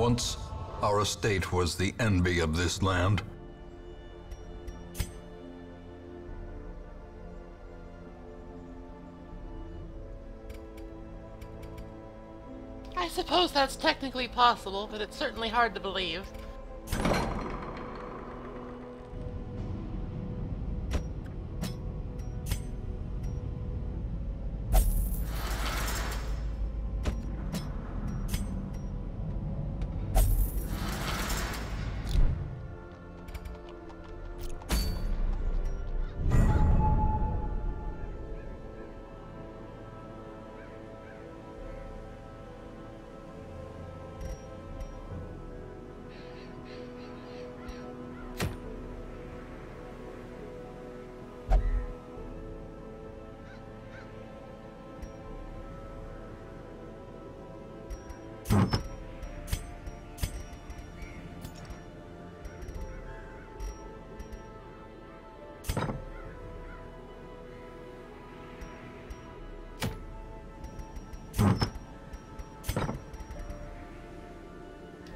Once, our estate was the envy of this land. I suppose that's technically possible, but it's certainly hard to believe.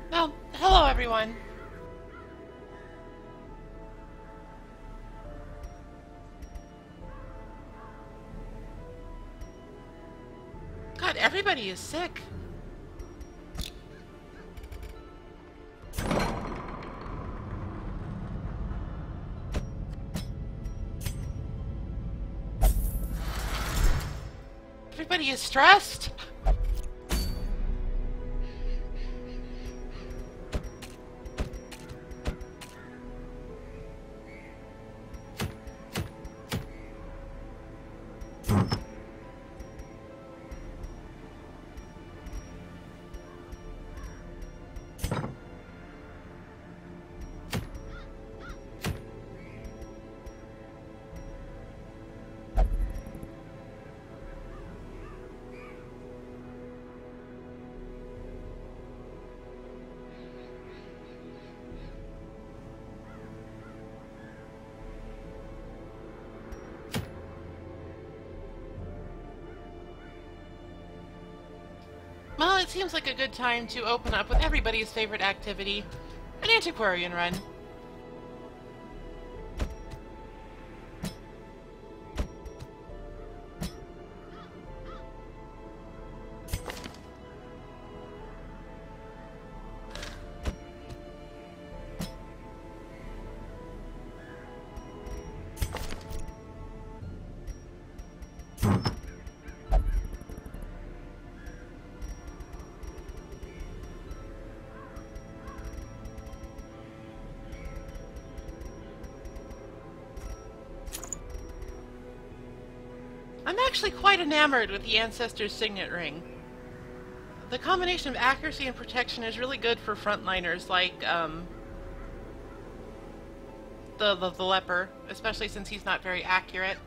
Well, hello everyone. God, everybody is sick. Everybody is stressed. Well, it seems like a good time to open up with everybody's favorite activity, an antiquarian run. I'm actually quite enamored with the Ancestor's Signet Ring. The combination of accuracy and protection is really good for frontliners like the leper, especially since he's not very accurate.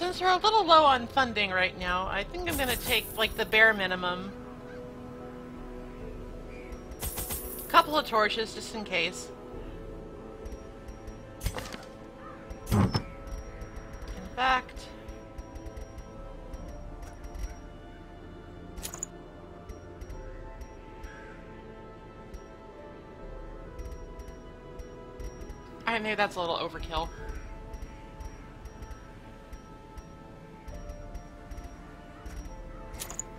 since we're a little low on funding right now, I think I'm gonna take, like, the bare minimum. Couple of torches, just in case. In fact... Alright, maybe that's a little overkill.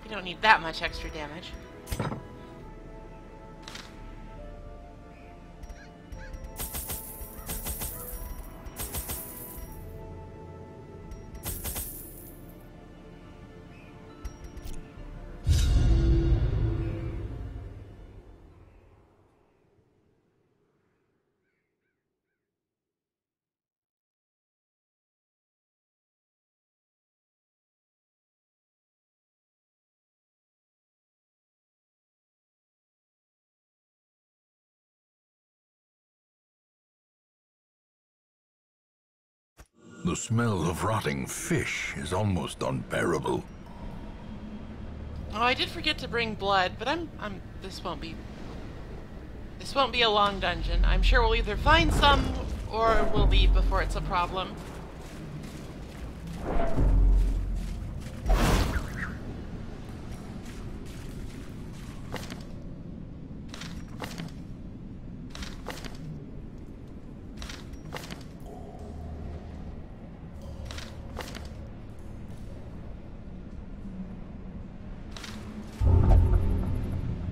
We don't need that much extra damage. The smell of rotting fish is almost unbearable. Oh, I did forget to bring blood, but this won't be a long dungeon. I'm sure we'll either find some or we'll leave before it's a problem.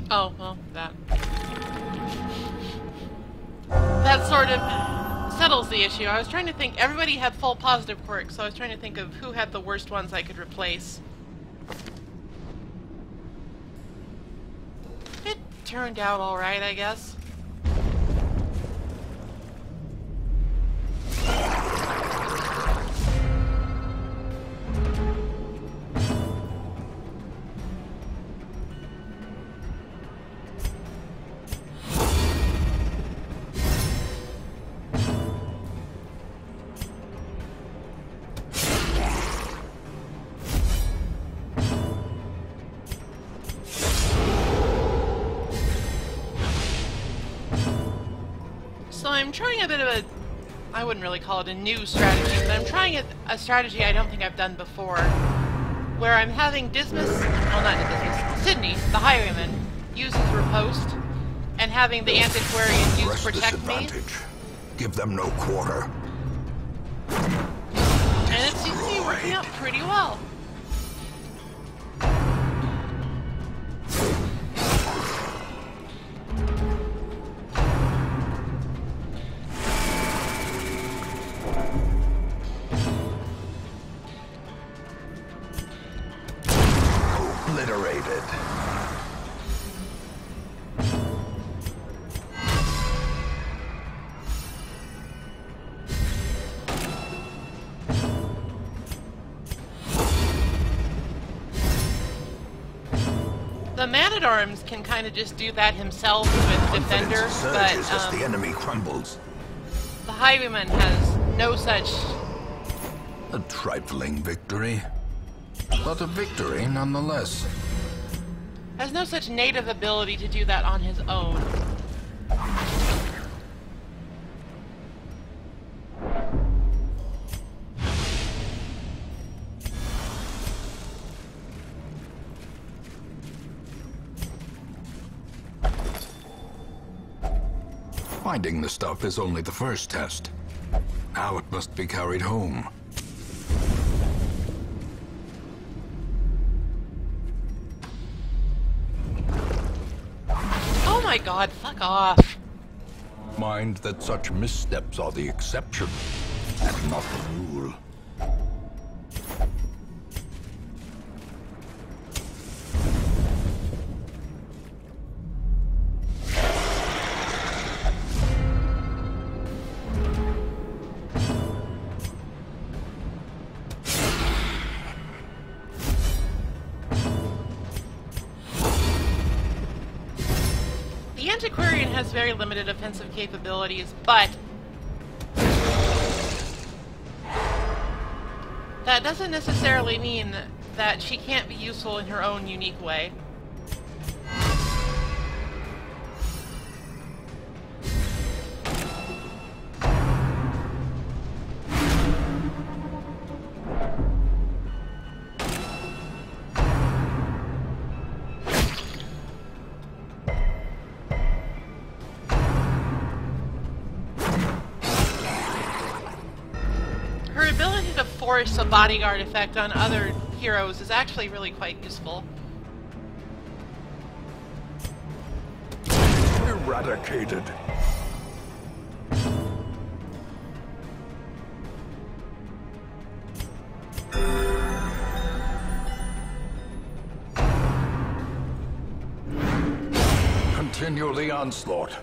Oh, well, that sort of settles the issue. I was trying to think, everybody had full positive quirks, so I was trying to think of who had the worst ones I could replace. It turned out alright, I guess. So I'm trying a bit of a, I wouldn't really call it a new strategy, but I'm trying a strategy I don't think I've done before, where I'm having Dismas, well not Dismas, Sydney, the Highwayman, use his riposte, and having the Antiquarian use Protect Me. Give them no quarter. And it seems to be working out pretty well. Obliterated. The Man-at-Arms can kind of just do that himself with Defender, but as the enemy crumbles. the Highwayman has no such... A trifling victory, but a victory nonetheless. has no such native ability to do that on his own. Finding the stuff is only the first test. Now it must be carried home. Oh my god, fuck off. Mind that such missteps are the exception, and not the rule. The Antiquarian has very limited offensive capabilities, but that doesn't necessarily mean that she can't be useful in her own unique way. Her ability to force a bodyguard effect on other heroes is actually really quite useful. Eradicated. Continue the onslaught.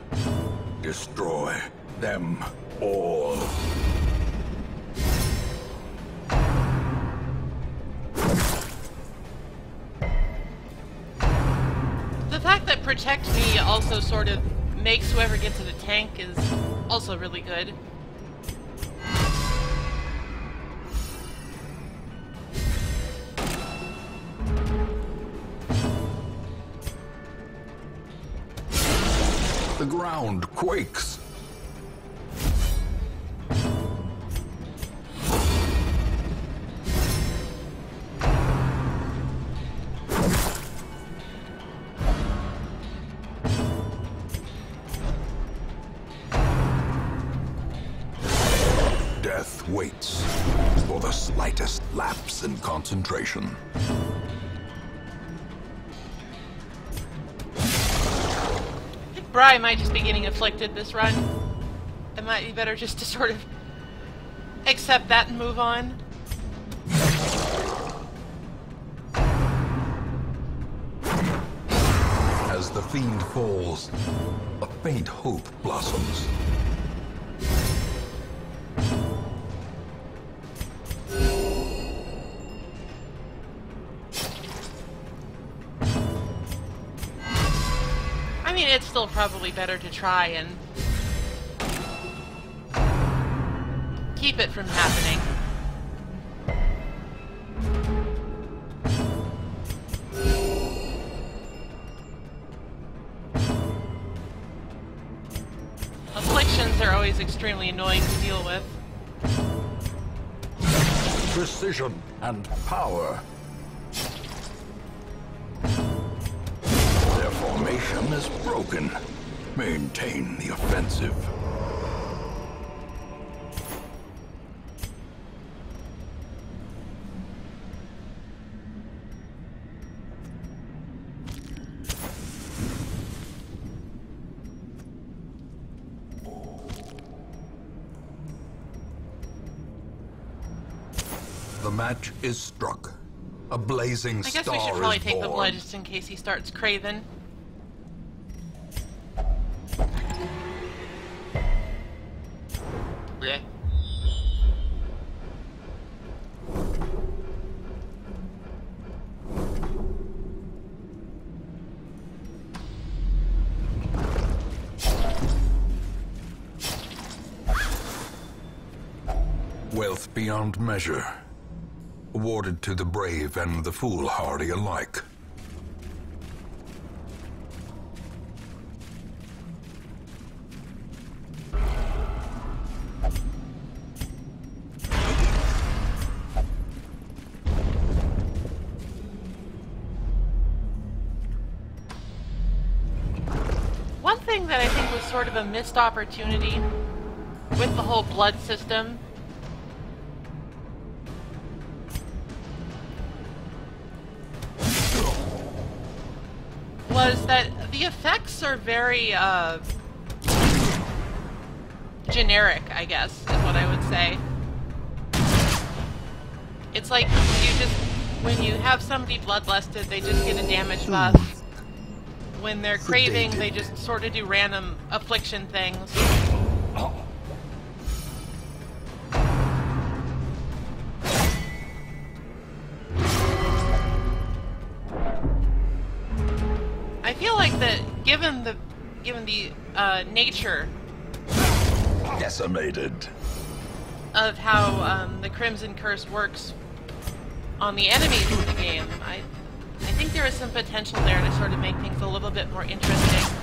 Destroy them all. The fact that Protect Me also sort of makes whoever gets in a tank is also really good. The ground quakes. Death waits for the slightest lapse in concentration. Bri might just be getting afflicted this run. It might be better just to sort of accept that and move on. As the fiend falls, a faint hope blossoms. I mean, it's still probably better to try and keep it from happening. Afflictions are always extremely annoying to deal with. Precision and power. Their formation is broken. Maintain the offensive. The match is struck. A blazing I star guess we should probably is take the born. blood just in case he starts craving. Blech. Wealth beyond measure, awarded to the brave and the foolhardy alike. One thing that I think was sort of a missed opportunity with the whole blood system was that the effects are very, generic, I guess, is what I would say. It's like, when you have somebody bloodlusted, they just get a damage buff. When they're craving, they just sort of do random affliction things. I feel like that, given the nature Decimated. of how the Crimson Curse works on the enemies in the game. I think there is some potential there to sort of make things a little bit more interesting.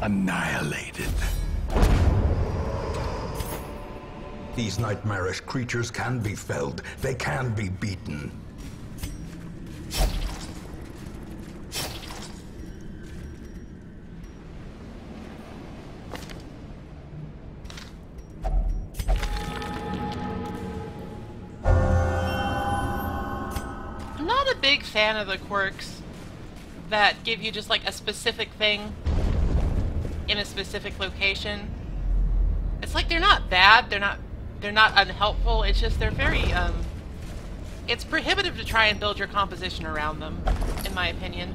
Annihilated. These nightmarish creatures can be felled. They can be beaten. I'm not a big fan of the quirks that give you just like a specific thing in a specific location. It's like they're not bad, they're not unhelpful, it's just they're very it's prohibitive to try and build your composition around them, in my opinion.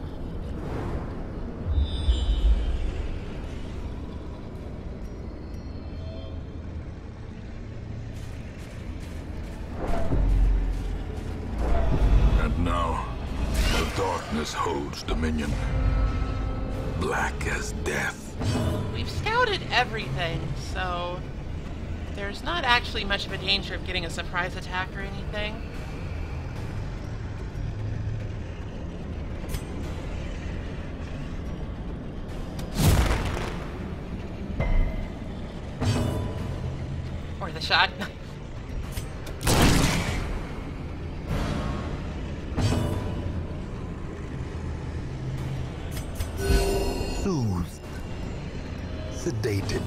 And now, the darkness holds dominion. Black as death. We've scouted everything, so there's not actually much of a danger of getting a surprise attack or anything. Or the shotgun. Soothed. Sedated.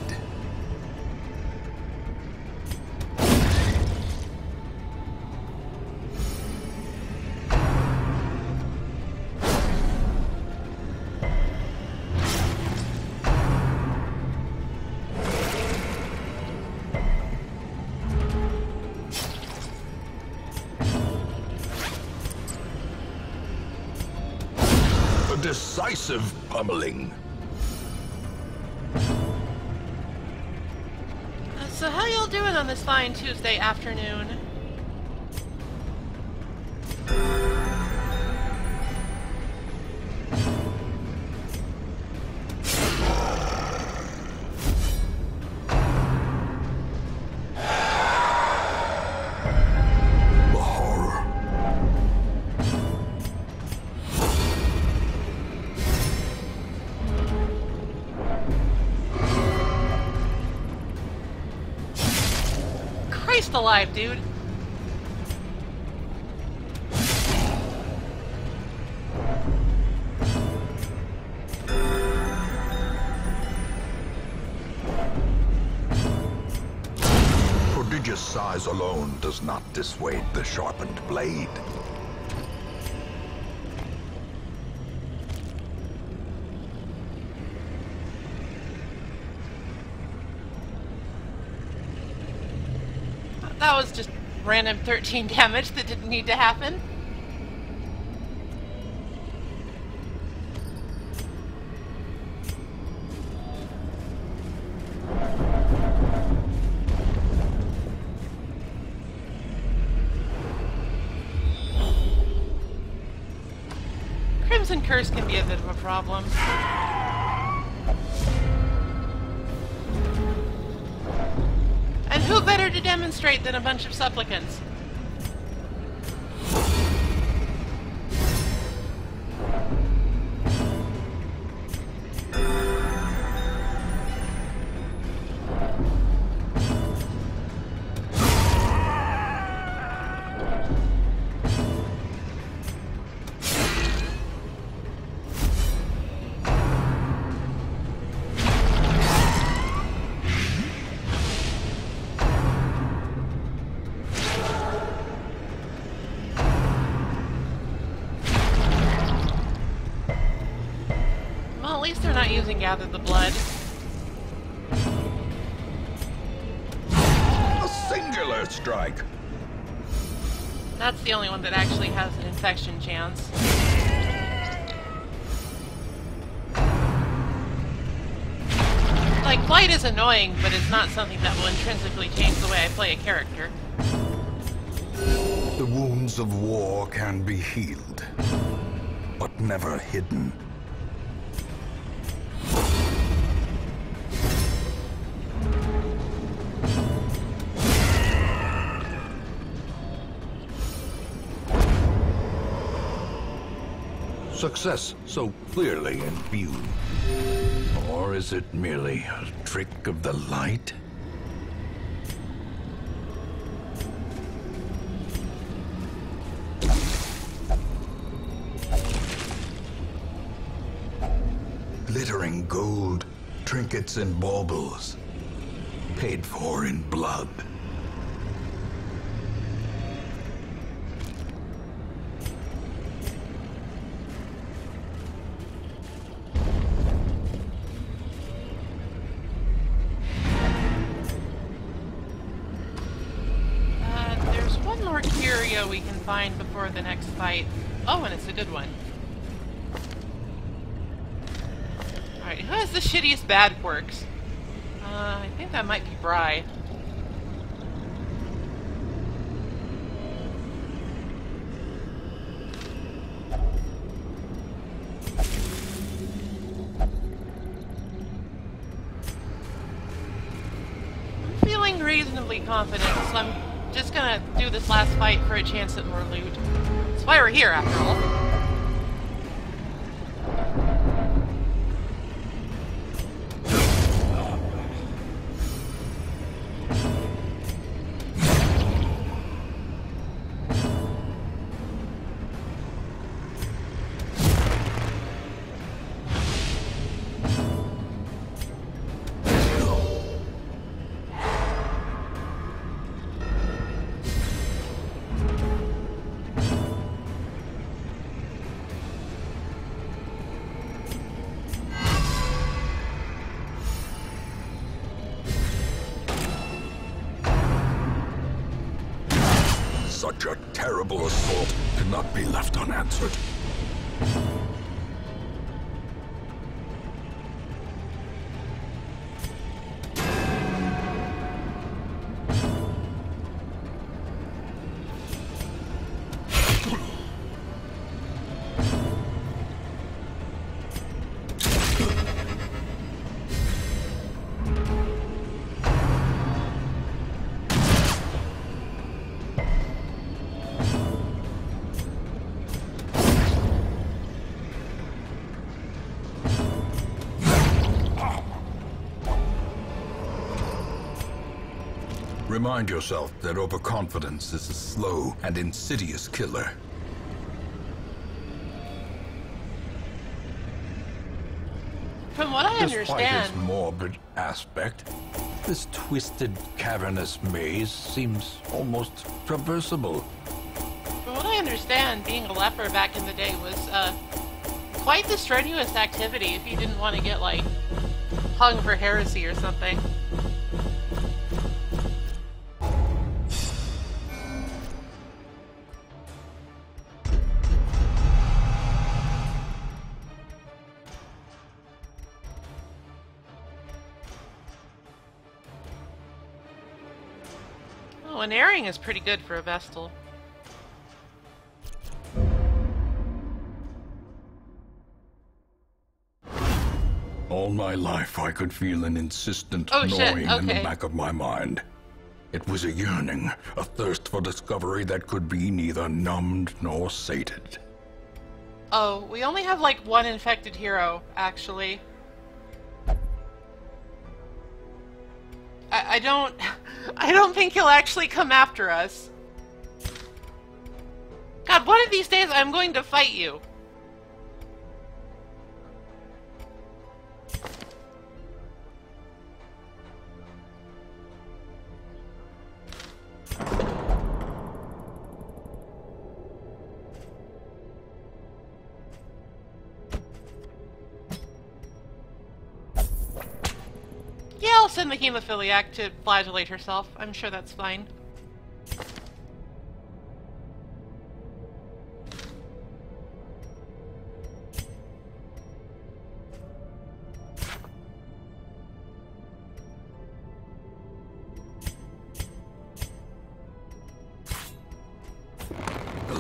A decisive pummeling. So how y'all doing on this fine Tuesday afternoon? The horror. Christ alive, dude! Prodigious size alone does not dissuade the sharpened blade. That was just random 13 damage that didn't need to happen. Crimson Curse can be a bit of a problem. And who better to demonstrate than a bunch of supplicants? Well, at least they're not using Gather the Blood. A singular strike. That's the only one that actually has an infection chance. like, flight is annoying, but it's not something that will intrinsically change the way I play a character. The wounds of war can be healed, but never hidden. Success so clearly in view. Or is it merely a trick of the light? Glittering gold, trinkets and baubles, paid for in blood. There's one more curio we can find before the next fight. Oh, and it's a good one. Alright, who has the shittiest bad quirks? I think that might be Bri. I'm feeling reasonably confident, so I'm just gonna do this last fight for a chance at more loot. That's why we're here, after all. Such a terrible assault could not be left unanswered. Remind yourself that overconfidence is a slow and insidious killer. From what I Despite understand... its morbid aspect, this twisted, cavernous maze seems almost traversable. From what I understand, being a leper back in the day was, quite the strenuous activity if you didn't want to get, like, hung for heresy or something. Oh, an airing is pretty good for a Vestal. All my life I could feel an insistent Oh, shit, gnawing in the okay. back of my mind. It was a yearning, a thirst for discovery that could be neither numbed nor sated. Oh, we only have like one infected hero, actually. I don't think he'll actually come after us. God, one of these days I'm going to fight you. Yeah, I'll send the hemophiliac to flagellate herself. I'm sure that's fine.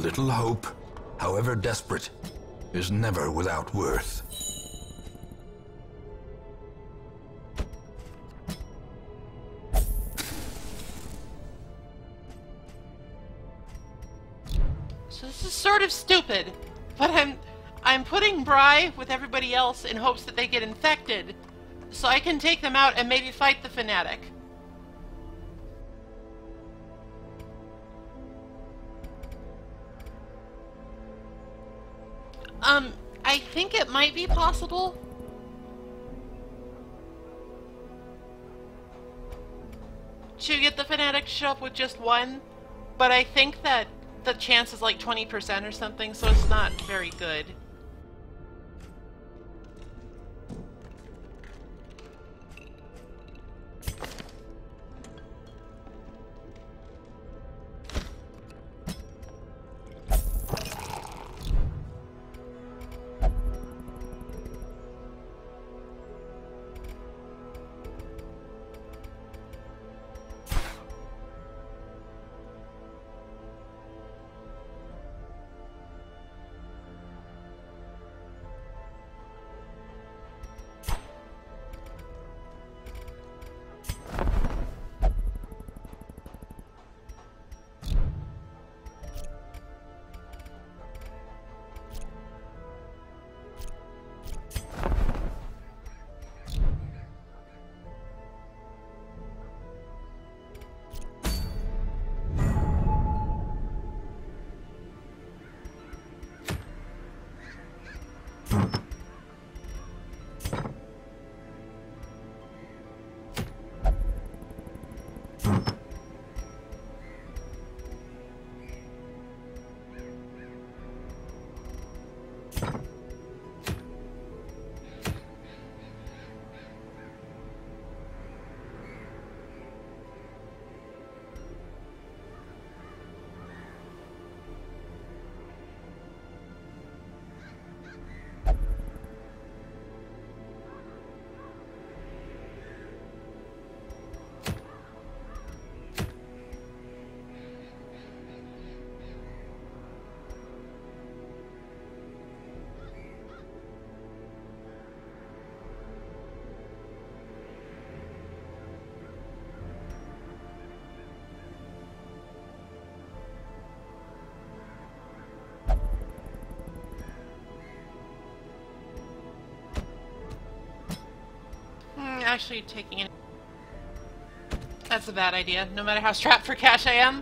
little hope, however desperate, is never without worth. So this is sort of stupid, but I'm putting Bry with everybody else in hopes that they get infected, so I can take them out and maybe fight the fanatic. I think it might be possible to get the fanatic to show up with just one, but I think that the chance is like 20% or something, so it's not very good. Actually taking it. That's a bad idea, no matter how strapped for cash I am.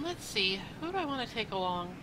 Let's see. Who do I want to take along?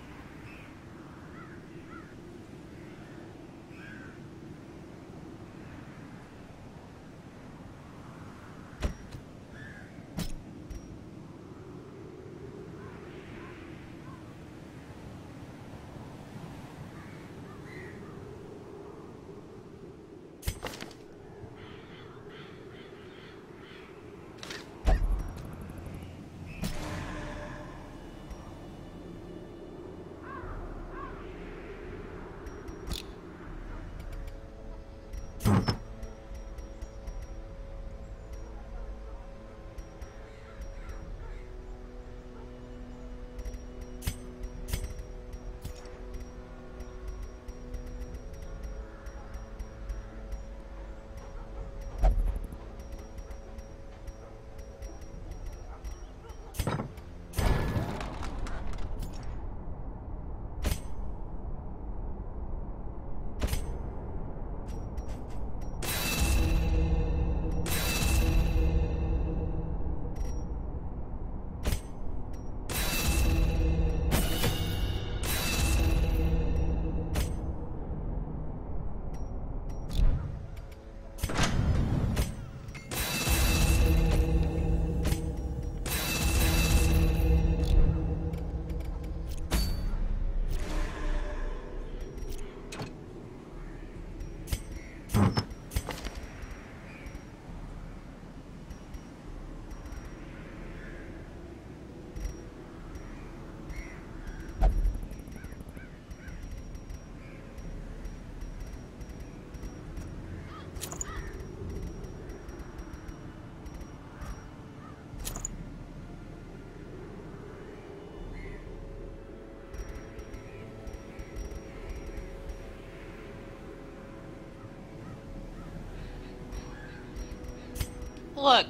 Look.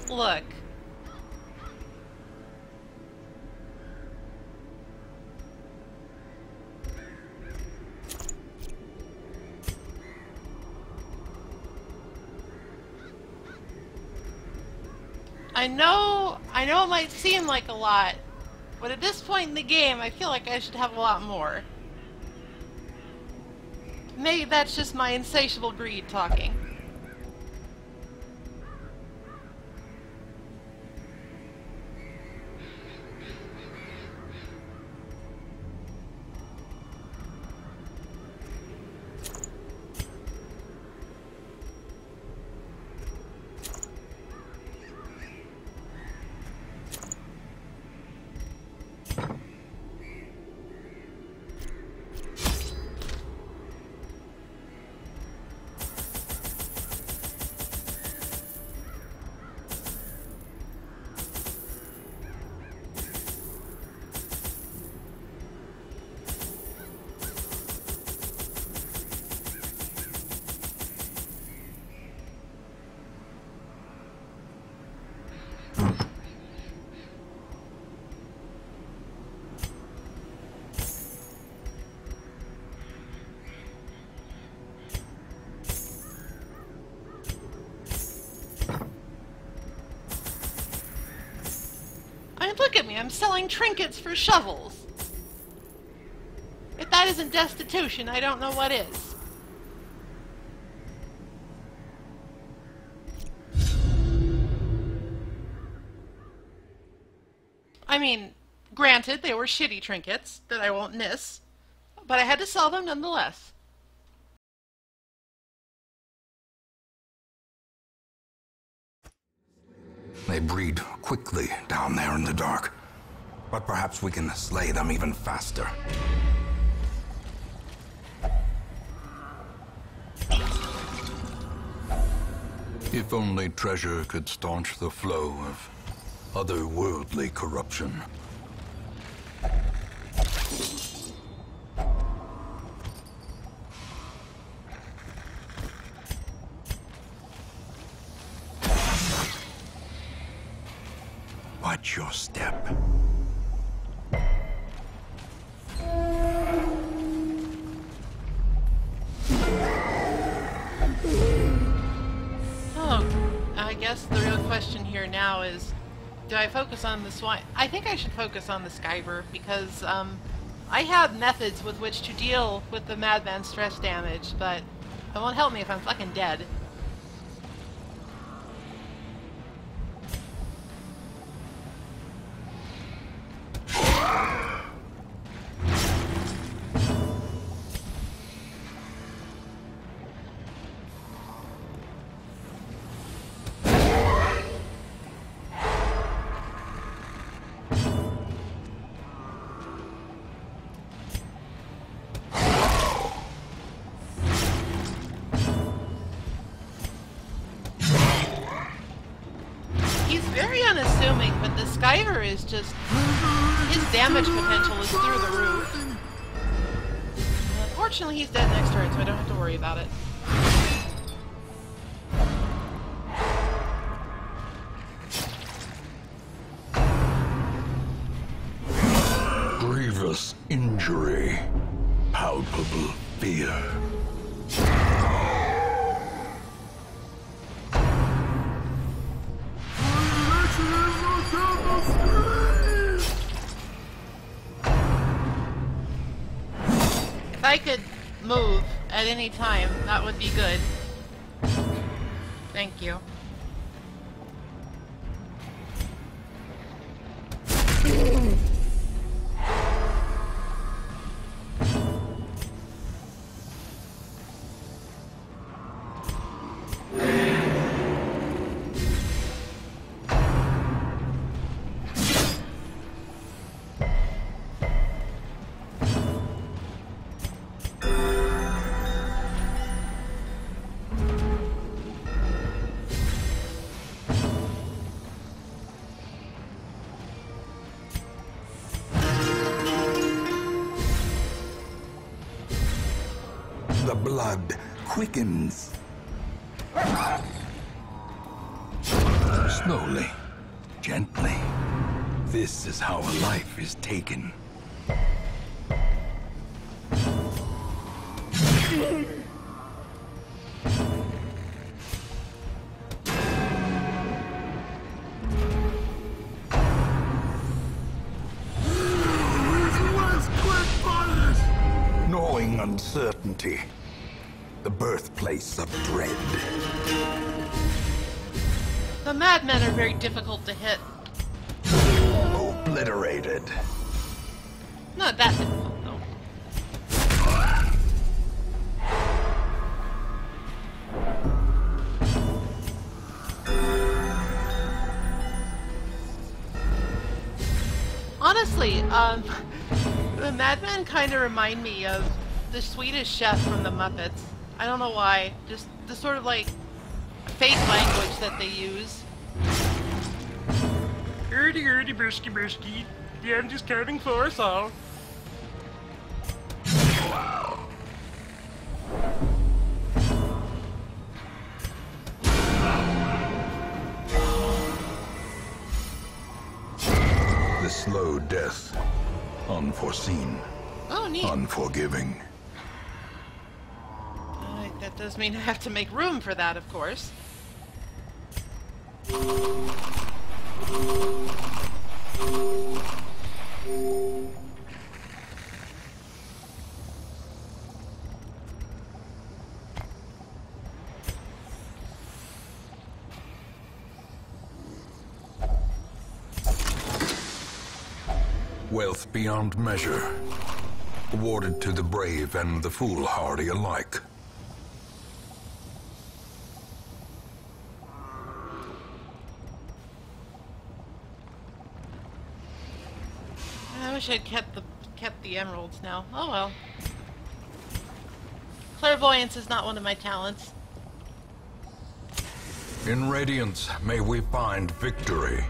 Look. I know it might seem like a lot, but at this point in the game, I feel like I should have a lot more. Maybe that's just my insatiable greed talking. Look at me, I'm selling trinkets for shovels. If that isn't destitution, I don't know what is. I mean, granted, they were shitty trinkets that I won't miss, but I had to sell them nonetheless. They breed quickly down there in the dark. But perhaps we can slay them even faster. If only treasure could staunch the flow of otherworldly corruption. Watch your step. Oh, I guess the real question here now is, do I focus on the swine? I think I should focus on the Skyver, because I have methods with which to deal with the Madman stress damage, but it won't help me if I'm fucking dead. Very unassuming, but the Skyver is just... his damage potential is through the roof. Unfortunately, he's dead next turn, so I don't have to worry about it. Grievous injury. Palpable fear. If I could move at any time, that would be good. Thank you. The blood quickens. Slowly, gently. This is how a life is taken. Knowing uncertainty, the birthplace of dread. The madmen are very difficult to hit. Obliterated. Not that difficult, though. Honestly, the madmen kind of remind me of the Swedish chef from the Muppets. I don't know why. Just the sort of like fake language that they use. Erdy, erdy, brisky, brisky. Yeah, I'm just counting for us all. Wow. The slow death. Unforeseen. Oh, neat. Unforgiving. That does mean I have to make room for that, of course. Wealth beyond measure, awarded to the brave and the foolhardy alike. I wish I'd kept the emeralds now. Oh well. Clairvoyance is not one of my talents. In Radiance, may we find victory.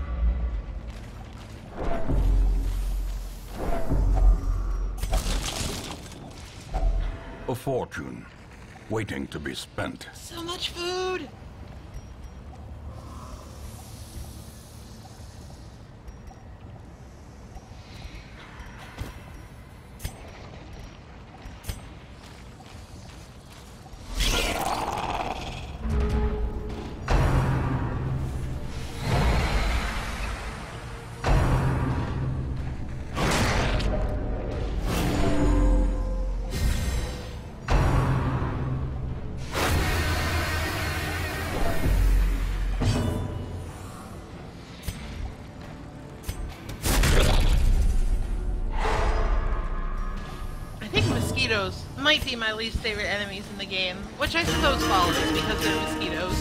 A fortune, waiting to be spent. So much food! Mosquitoes might be my least favorite enemies in the game, which I suppose follows because they're mosquitoes.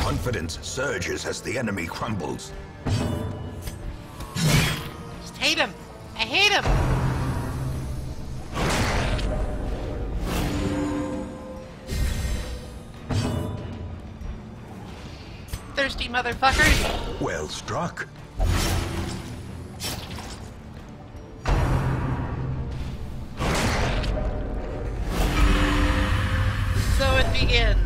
Confidence surges as the enemy crumbles. Just hate him! I hate him! Thirsty motherfuckers! Well struck. So it begins.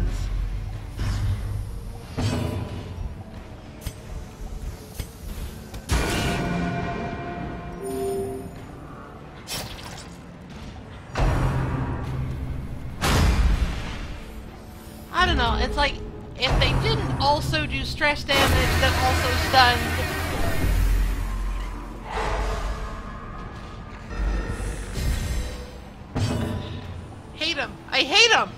I don't know, it's like, if they didn't also do stress damage that also stunned... Hate him! I hate him!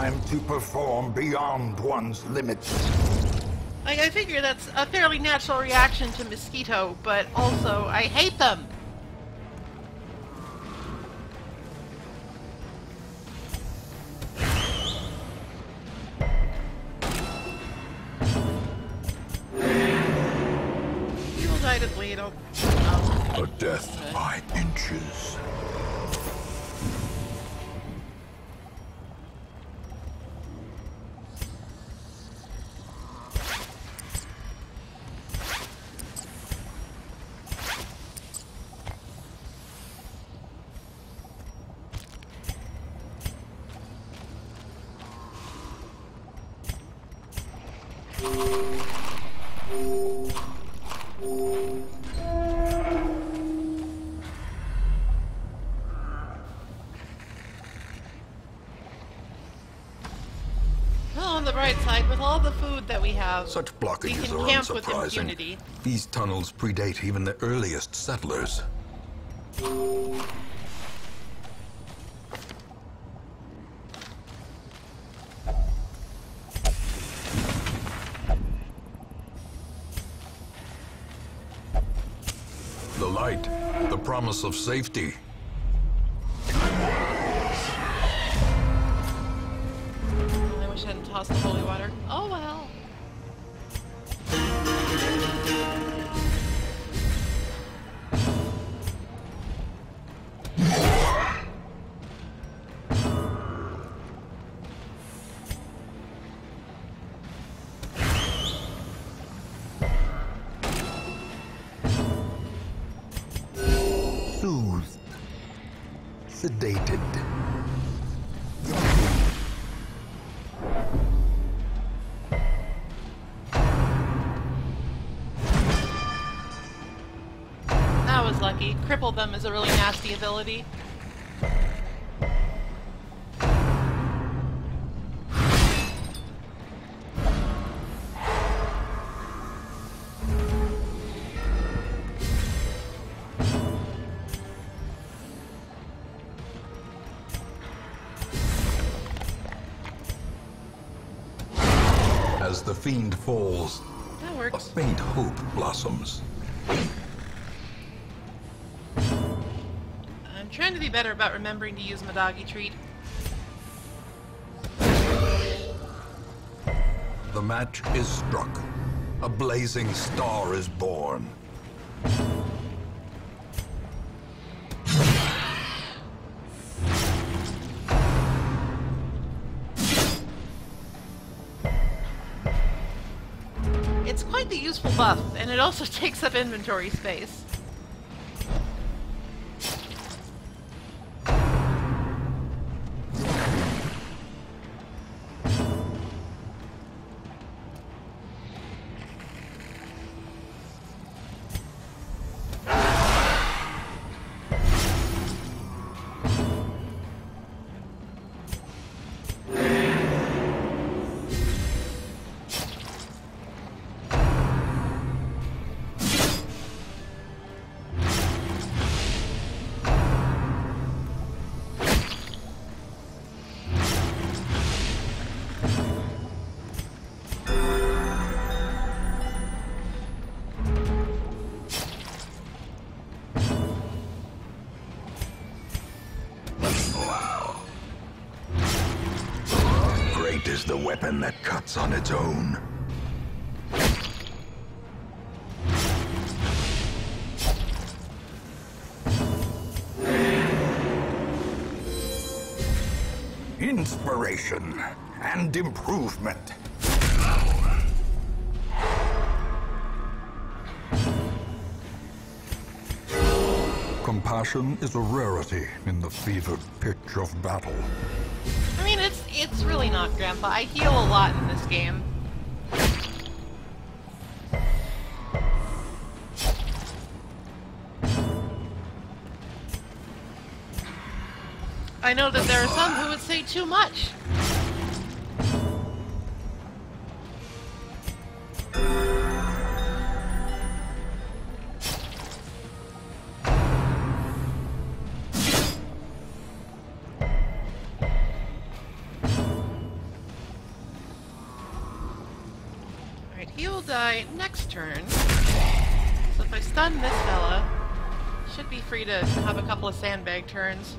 time to perform beyond one's limits. I figure that's a fairly natural reaction to Mosquito, but also, I hate them! You'll die to bleed, A death by inches. On the bright side, with all the food that we have, Such we blockages can are camp with unsurprising. impunity. These tunnels predate even the earliest settlers. The light, the promise of safety. I wish I hadn't tossed the holy water. Oh well. Soothed. Sedated. That was lucky. Cripple them is a really nasty ability. As the fiend falls, That a works. faint hope blossoms. I'm trying to be better about remembering to use Madagi Treat. The match is struck. A blazing star is born. It's quite the useful buff, and it also takes up inventory space. Great is the weapon that cuts on its own. Inspiration and improvement. Compassion is a rarity in the fevered pitch of battle. I mean, it's really not, Grandpa. I heal a lot in this game. I know that there are some who would say too much. he will die next turn. So if I stun this fella, should be free to have a couple of sandbag turns.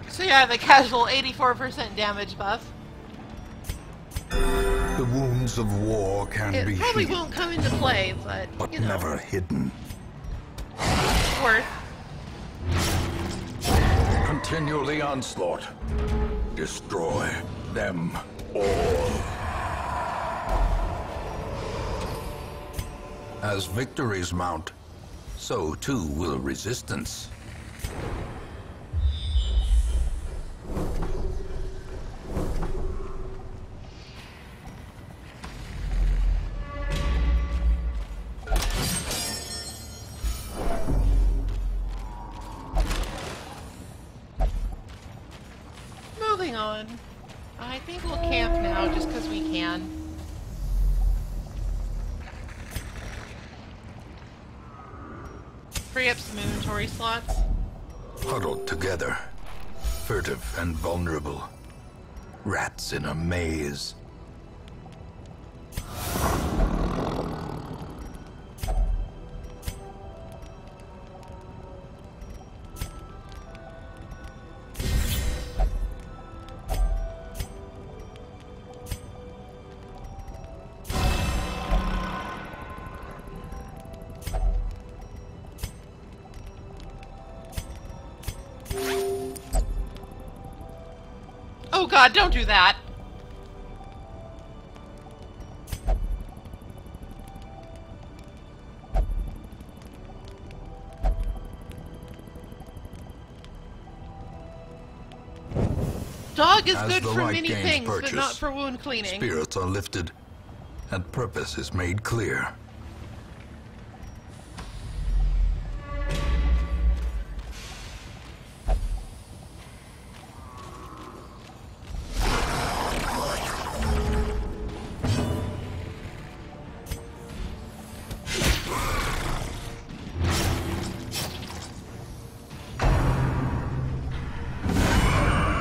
So yeah, the casual 84% damage buff. The wounds of war can be It probably healed, won't come into play, but you know, never hidden. worth. Continue the onslaught. Destroy them all. As victories mount, so too will resistance. Moving on. I think we'll camp now just because we can. Free up some inventory slots. Huddled together, furtive and vulnerable. Rats in a maze. Oh god, don't do that! Dog is As good the for light many gains things, purchase, but not for wound cleaning. Spirits are lifted, and purpose is made clear.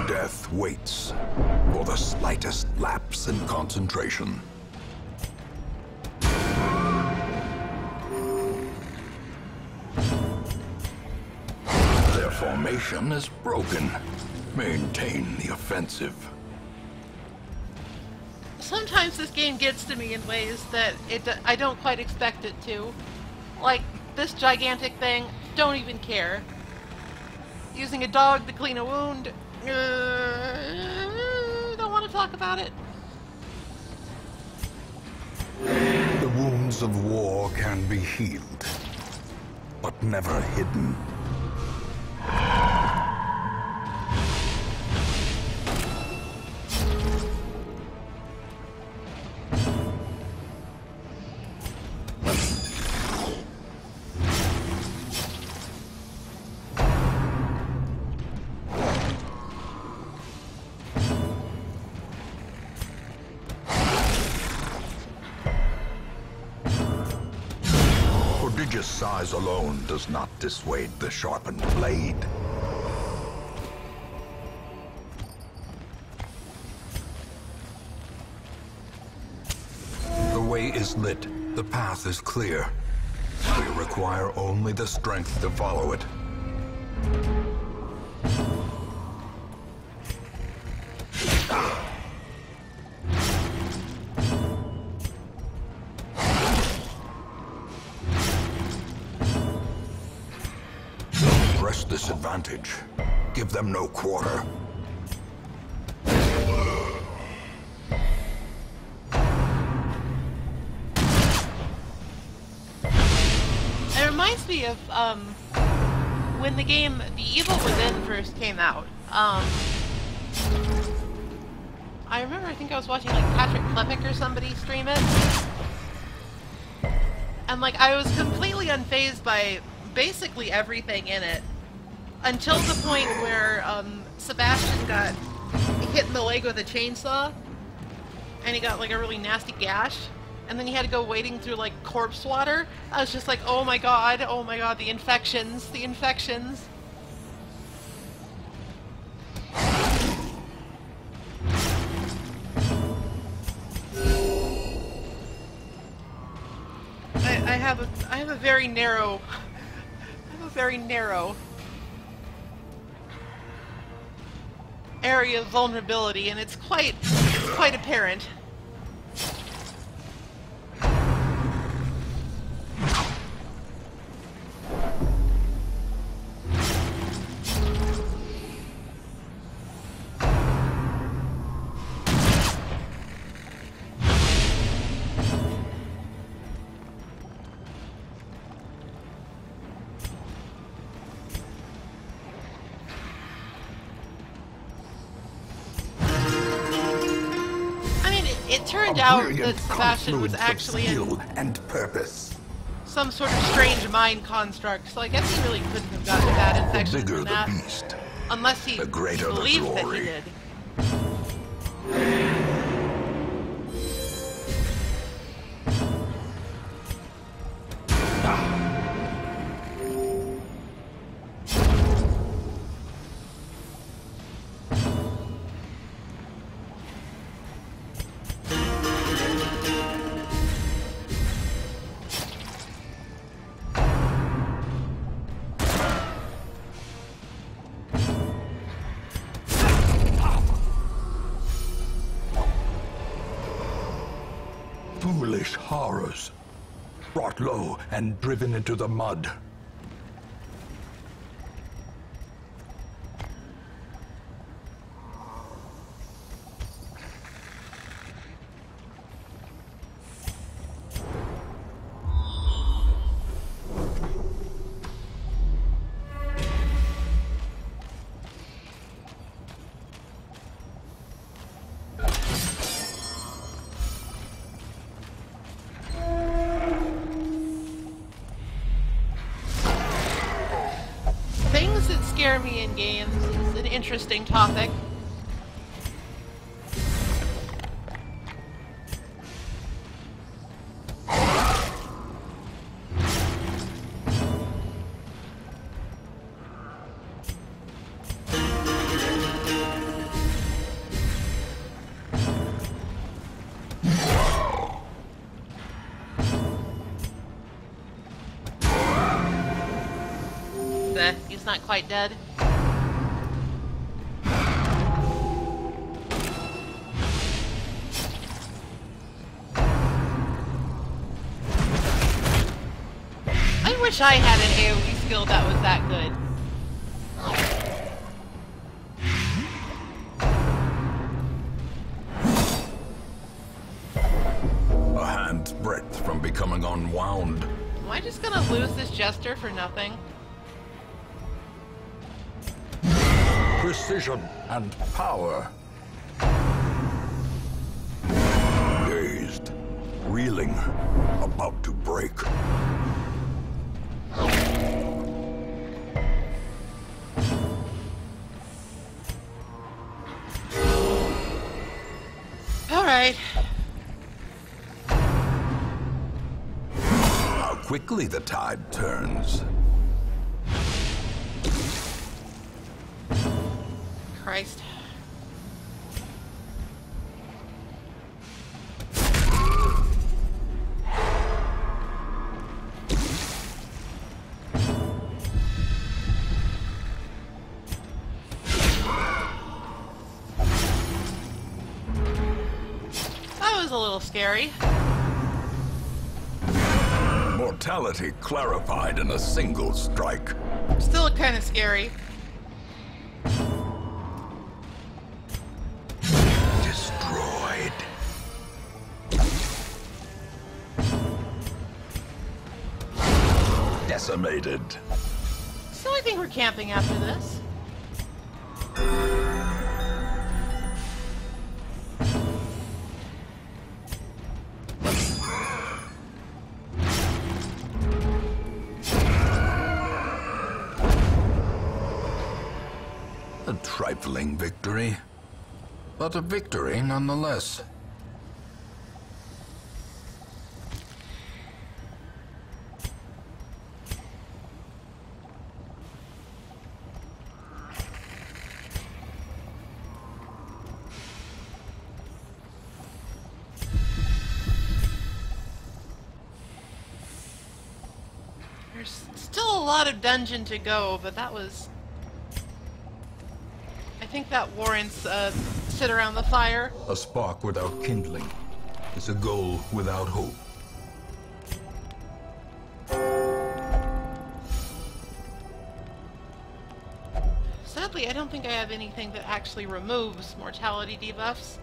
Death waits for the slightest lapse in concentration. Their formation is broken. Maintain the offensive. Sometimes this game gets to me in ways that I don't quite expect it to. Like, this gigantic thing, don't even care. Using a dog to clean a wound, don't want to talk about it. The wounds of war can be healed, but never hidden. Prodigious size alone does not dissuade the sharpened blade. The way is lit, the path is clear. We require only the strength to follow it. Press this advantage. Give them no quarter. It reminds me of, when the game The Evil Within first came out. I remember, I think I was watching, like, Patrick Klepek or somebody stream it. And, like, I was completely unfazed by basically everything in it. Until the point where Sebastian got hit in the leg with a chainsaw, and he got like a really nasty gash, and then he had to go wading through like corpse water. I was just like, oh my god, the infections, the infections. I have a very narrow area of vulnerability, and it's quite apparent. It turned out that Sebastian was actually in some sort of strange mind construct, so I guess he really couldn't have gotten that infection The bigger from that, the beast, unless he the greater the believed that he glory. did. Foolish horrors, brought low and driven into the mud. Things that scare me in games is an interesting topic. He's not quite dead. I wish I had an AoE skill that was that good. A hand's breadth from becoming unwound. Am I just gonna lose this Jester for nothing? Precision and power. Dazed, reeling, about to break. All right. How quickly the tide turns. Christ. That was a little scary. Mortality clarified in a single strike. Still kind of scary. Destroyed. Decimated. So I think we're camping after this. A trifling victory, but a victory nonetheless. There's still a lot of dungeon to go, but that was... I think that warrants a sit around the fire. A spark without kindling is a goal without hope. Sadly, I don't think I have anything that actually removes mortality debuffs.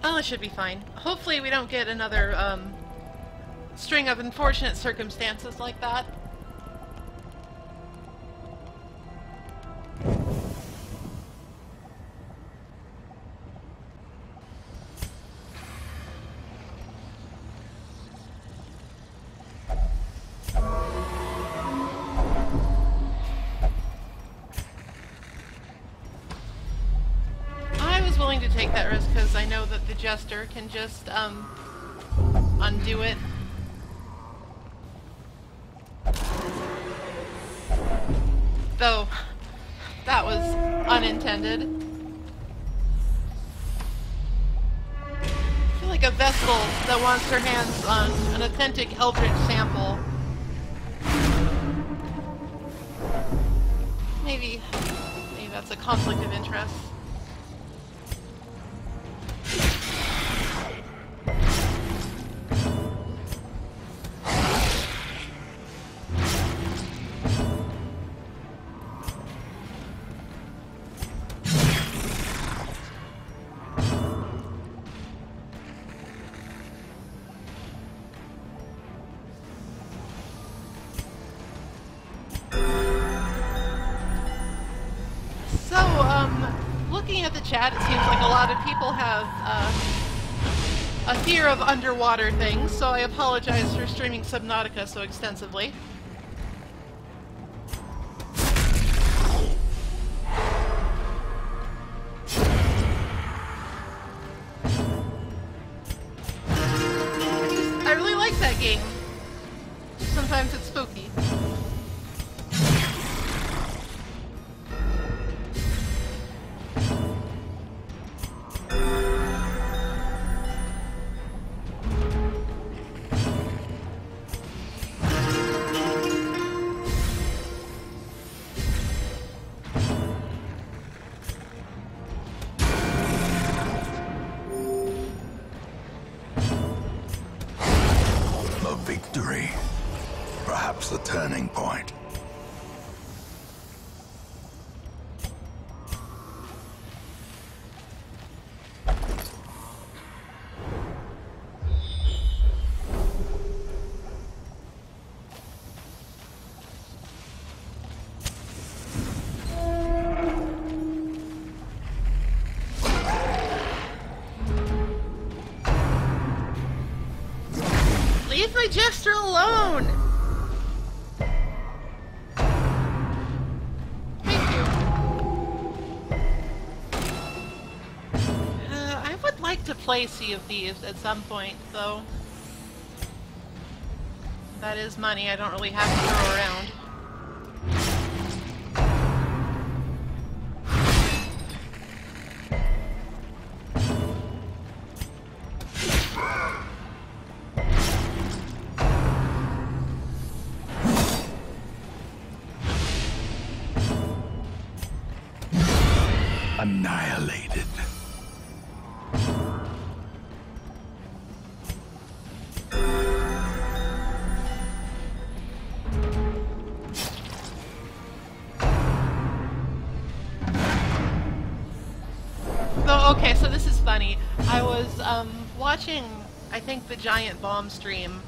Oh, it should be fine. Hopefully we don't get another, string of unfortunate circumstances like that. Willing to take that risk because I know that the Jester can just undo it. Though that was unintended. I feel like a Vestal that wants her hands on an authentic Eldritch sample. Maybe that's a conflict of interest. Looking at the chat, it seems like a lot of people have a fear of underwater things, so I apologize for streaming Subnautica so extensively. I really like that game. Sometimes it's spooky. Victory. Perhaps the turning point. Leave my Jester alone! Thank you. I would like to play Sea of Thieves at some point, though. That is money I don't really have to throw around. Annihilated. Okay, so this is funny. I was watching, I think, the Giant Bomb stream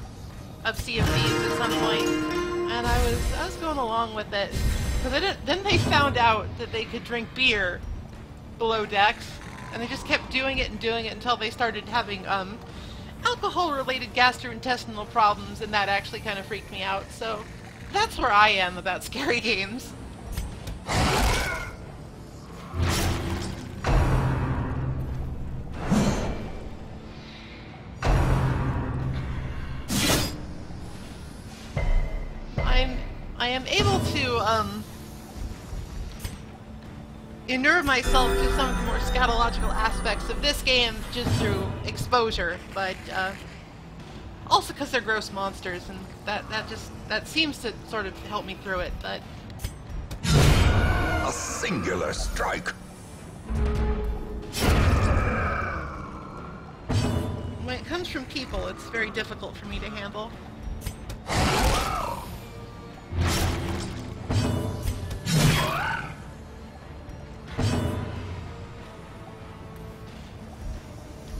of Sea of Thieves at some point, and I was going along with it because then they found out that they could drink beer below decks, and they just kept doing it until they started having alcohol-related gastrointestinal problems, and that actually kind of freaked me out. So that's where I am about scary games. I am able to inure myself to some of the more scatological aspects of this game just through exposure, but also because they're gross monsters, and that seems to sort of help me through it. But A singular strike. when it comes from people, it's very difficult for me to handle.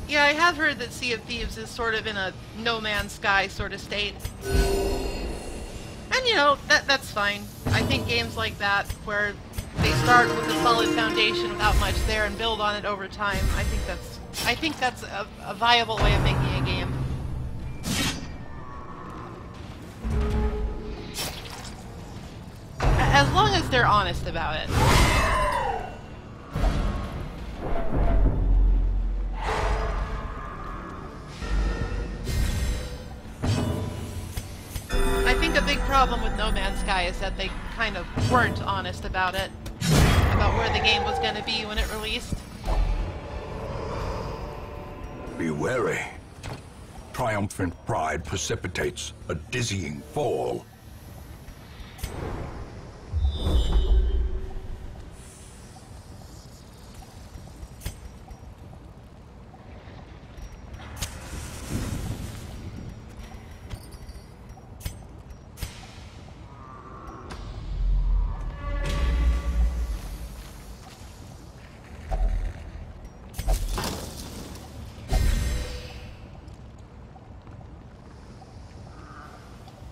Yeah, I have heard that Sea of Thieves is sort of in a No Man's Sky sort of state. And you know, that's fine. I think games like that, where they start with a solid foundation without much there and build on it over time, I think that's a viable way of making a game. As long as they're honest about it. I think a big problem with No Man's Sky is that they kind of weren't honest about it, about where the game was going to be when it released. Be wary. Triumphant pride precipitates a dizzying fall.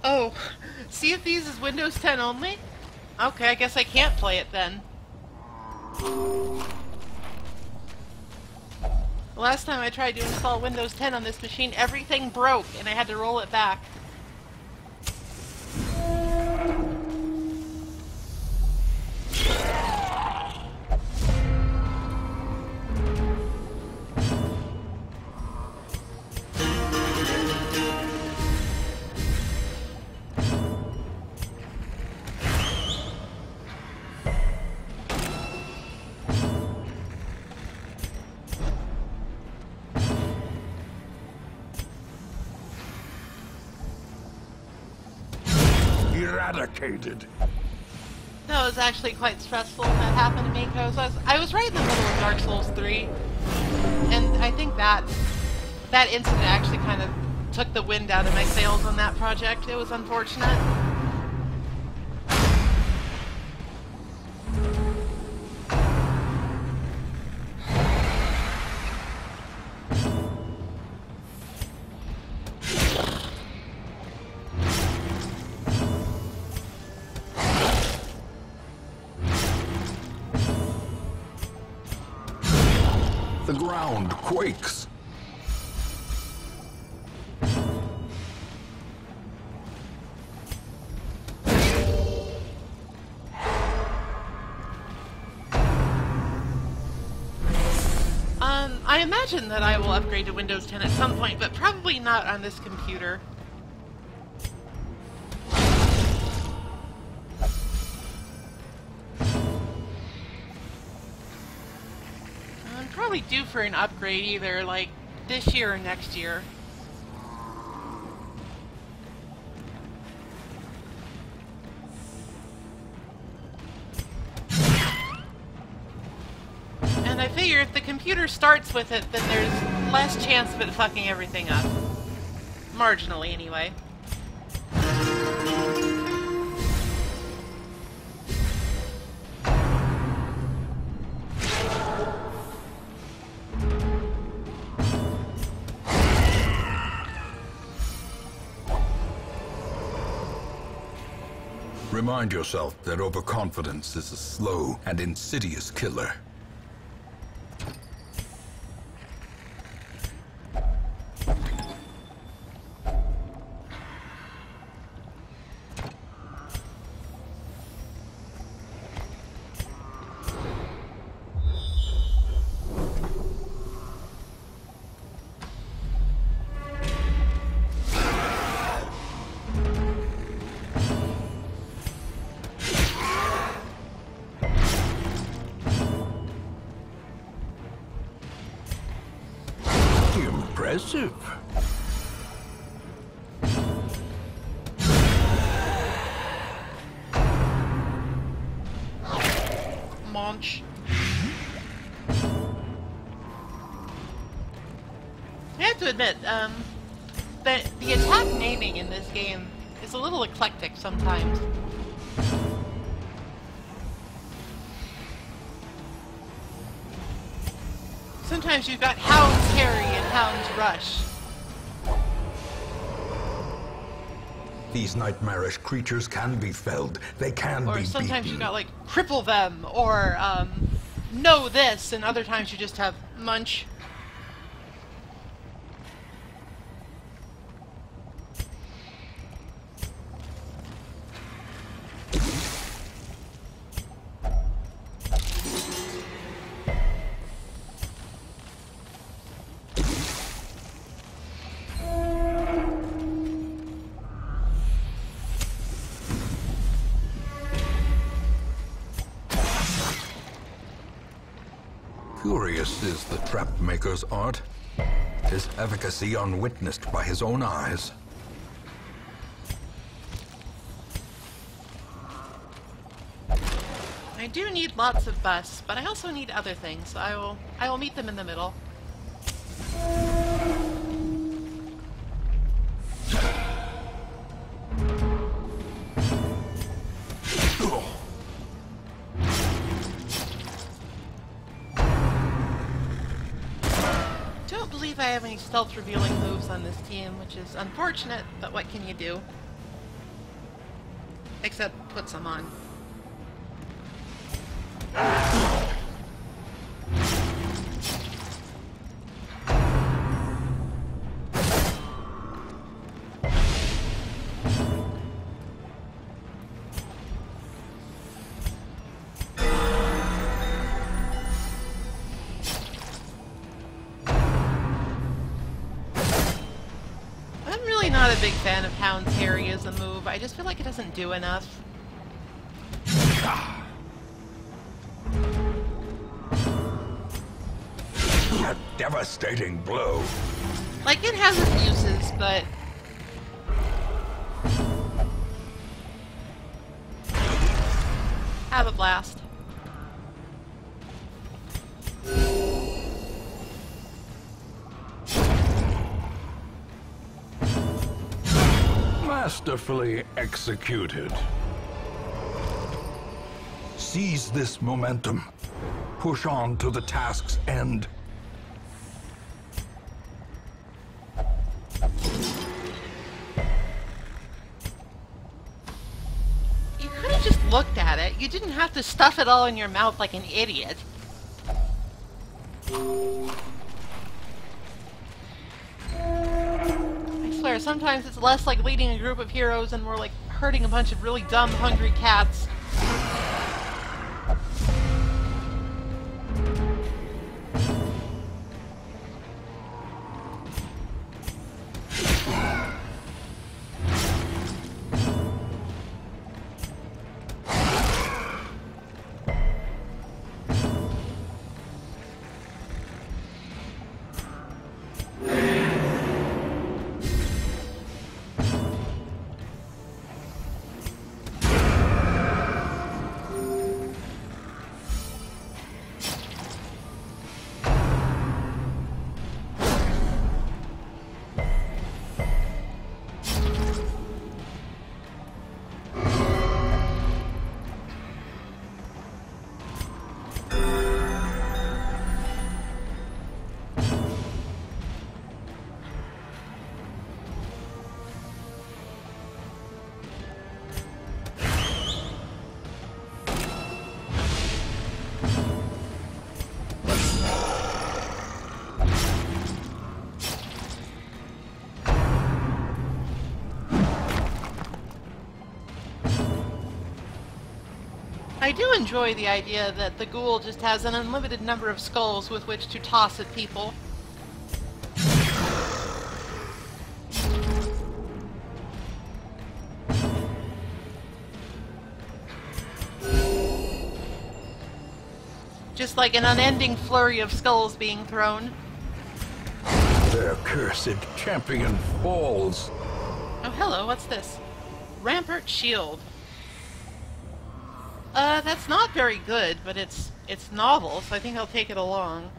Oh, Sea of Thieves is Windows 10 only? Okay, I guess I can't play it then. The last time I tried to install Windows 10 on this machine, everything broke and I had to roll it back. Eradicated. That was actually quite stressful when that happened to me, because I was right in the middle of Dark Souls 3, and I think that incident actually kind of took the wind out of my sails on that project. It was unfortunate. The ground quakes. I imagine that I will upgrade to Windows 10 at some point, but probably not on this computer. I'm probably due for an upgrade either, like, this year or next year. And I figure if the computer starts with it, then there's less chance of it fucking everything up. Marginally, anyway. Remind yourself that overconfidence is a slow and insidious killer. Impressive. Munch. I have to admit, the attack naming in this game is a little eclectic sometimes. Sometimes you've got Hound's Harry and Hound's Rush. These nightmarish creatures can be felled. They can be Or beaten. sometimes you've got, like, Cripple Them, or, Know This, and other times you just have Munch. Curious is the trap maker's art, his efficacy unwitnessed by his own eyes. I do need lots of bus, but I also need other things. I will meet them in the middle. Don't believe I have any stealth revealing moves on this team, which is unfortunate, but what can you do? Except put some on. Not a big fan of Hound's Harry as a move. I just feel like it doesn't do enough. A devastating blow. Like, it has its uses, but... Have a blast. Masterfully executed. Seize this momentum. Push on to the task's end. You could have just looked at it. You didn't have to stuff it all in your mouth like an idiot. I swear, sometimes it's less like leading a group of heroes and more like hurting a bunch of really dumb, hungry cats. I do enjoy the idea that the ghoul just has an unlimited number of skulls with which to toss at people. Just like an unending flurry of skulls being thrown. Their cursed champion falls. Oh, hello, what's this? Rampart Shield. That's not very good, but it's novel, so I think I'll take it along.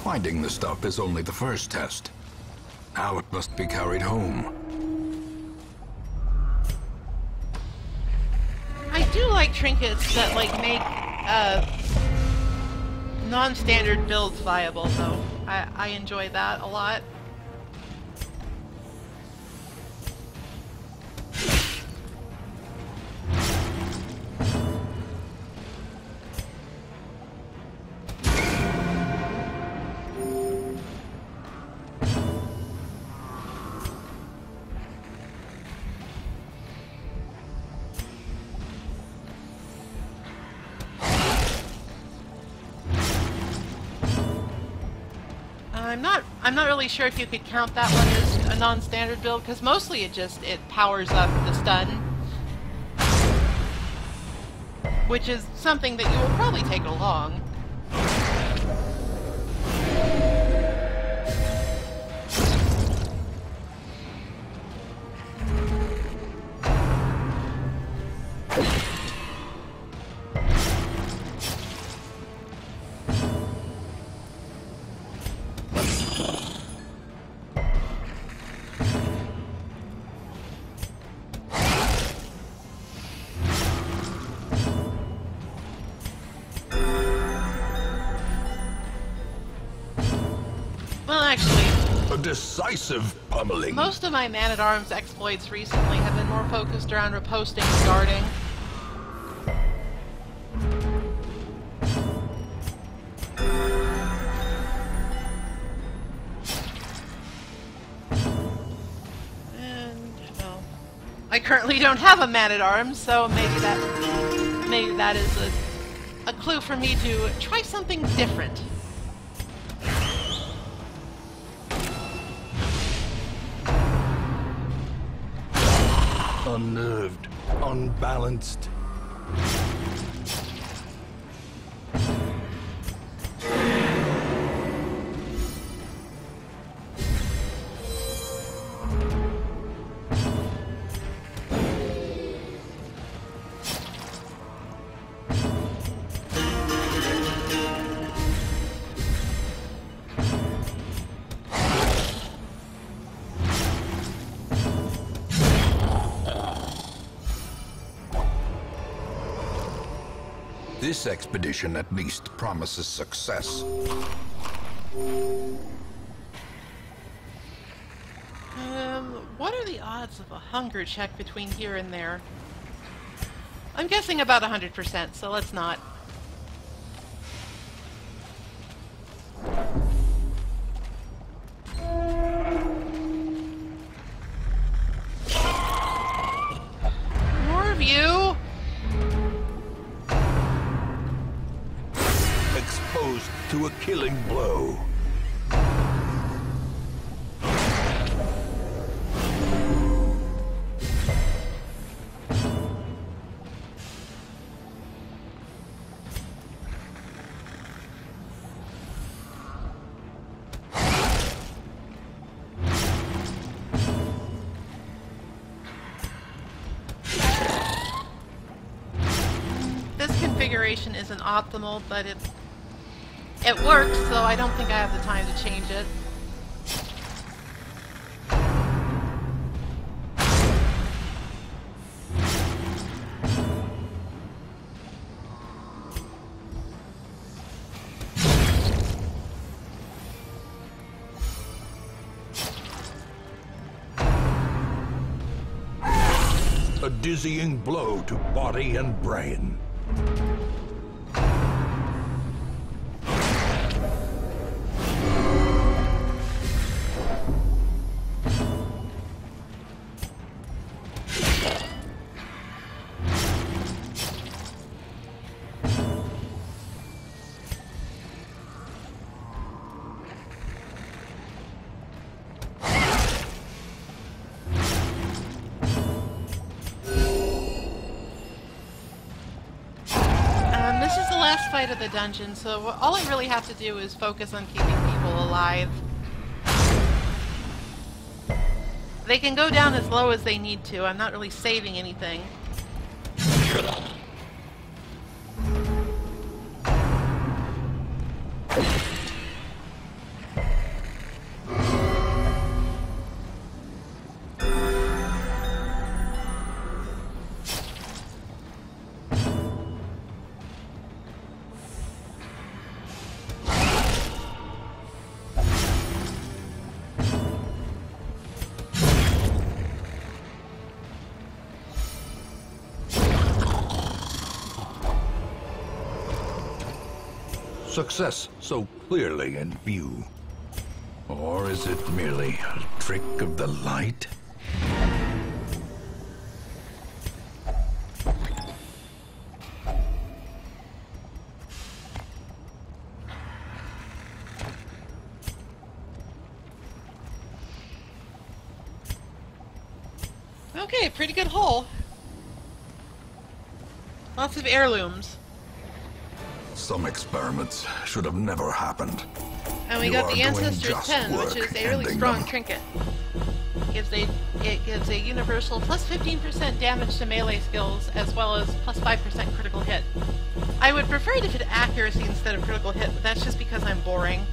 Finding the stuff is only the first test. Now it must be carried home. I do like trinkets that like make non-standard builds viable, though. I enjoy that a lot. I'm not really sure if you could count that one as a non-standard build, because mostly it powers up the stun, which is something that you will probably take along. A decisive pummeling. Most of my Man-at-Arms exploits recently have been more focused around riposting and guarding. And, well, I currently don't have a Man-at-Arms, so maybe that is a clue for me to try something different. Unnerved, unbalanced. This expedition at least promises success. What are the odds of a hunger check between here and there? I'm guessing about 100%, so let's not. More of you? Exposed to a killing blow. This configuration isn't optimal, but it works, so I don't think I have the time to change it. a dizzying blow to body and brain. Of the dungeon, so all I really have to do is focus on keeping people alive. They can go down as low as they need to. I'm not really saving anything. Success so clearly in view. Or is it merely a trick of the light? Okay, pretty good haul. Lots of heirlooms. Some experiments should have never happened. And we You got are the doing Ancestor's just 10, which work is a really ending strong them. trinket. It gives a universal plus 15% damage to melee skills, as well as plus 5% critical hit. I would prefer it if it accuracy instead of critical hit, but that's just because I'm boring.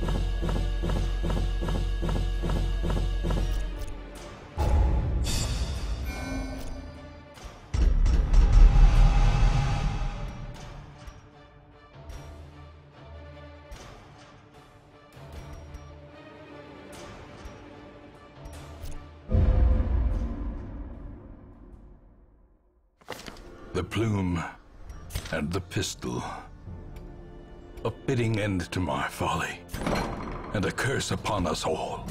The plume and the pistol. A fitting end to my folly, and a curse upon us all.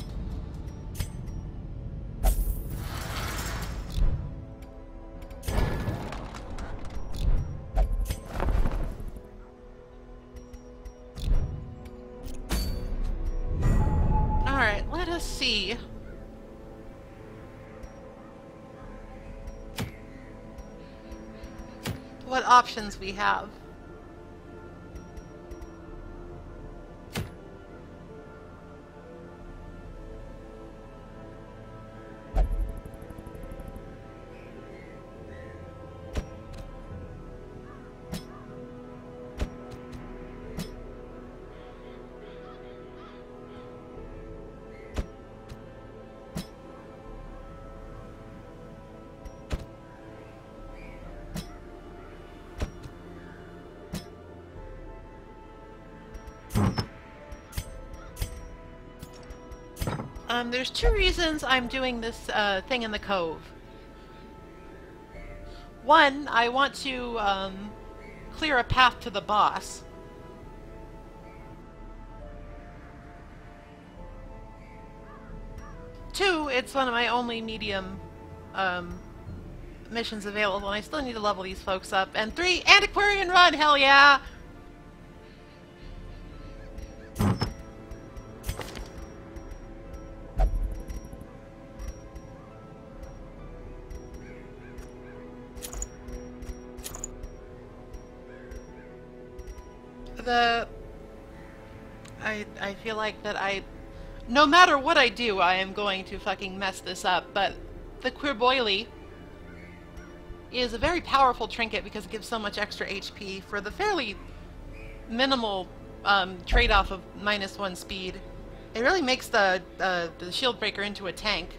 Alright, let us see. What options we have. There's two reasons I'm doing this thing in the cove. One, I want to clear a path to the boss. Two, it's one of my only medium missions available, and I still need to level these folks up. And three, Antiquarian Run, hell yeah! I feel like that no matter what I do, I am going to fucking mess this up, but the Quirboily is a very powerful trinket because it gives so much extra HP for the fairly minimal trade-off of -1 speed. It really makes the shield breaker into a tank.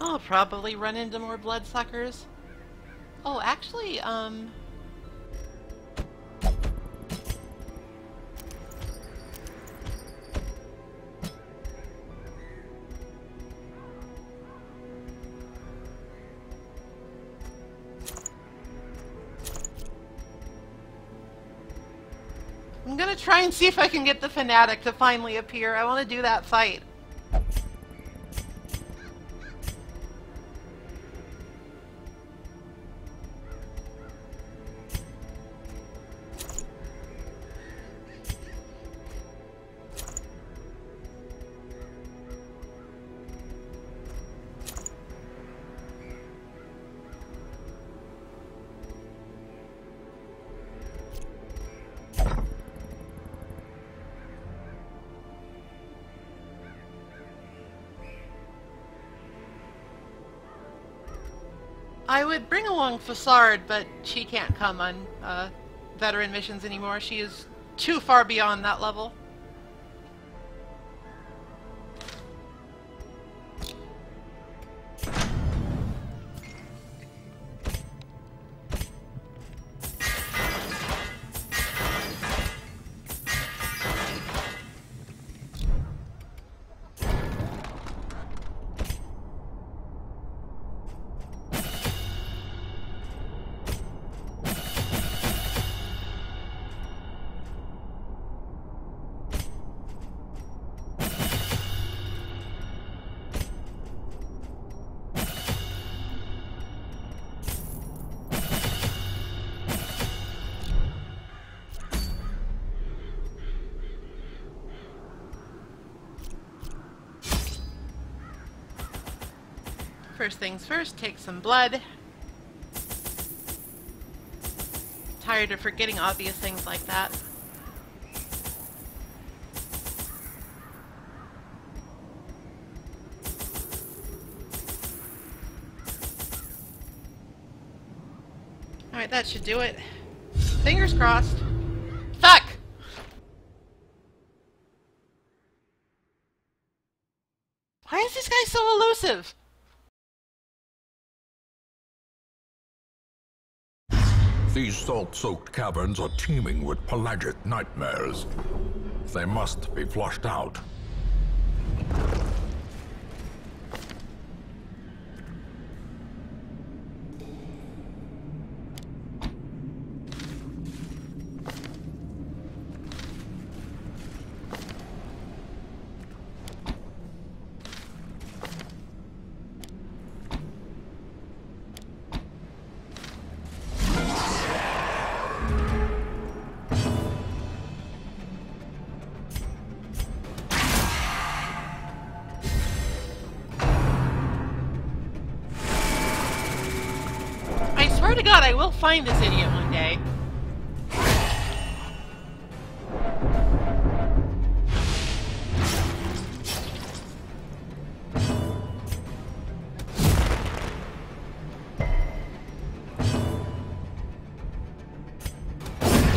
I'll probably run into more bloodsuckers. Oh, actually, I'm gonna try and see if I can get the Fanatic to finally appear. I want to do that fight. I would bring along Fassard, but she can't come on veteran missions anymore. She is too far beyond that level. First things first, take some blood. Tired of forgetting obvious things like that. Alright, that should do it. Fingers crossed. Fuck! Why is this guy so elusive? These salt-soaked caverns are teeming with pelagic nightmares. They must be flushed out. I swear to God, I will find this idiot one day.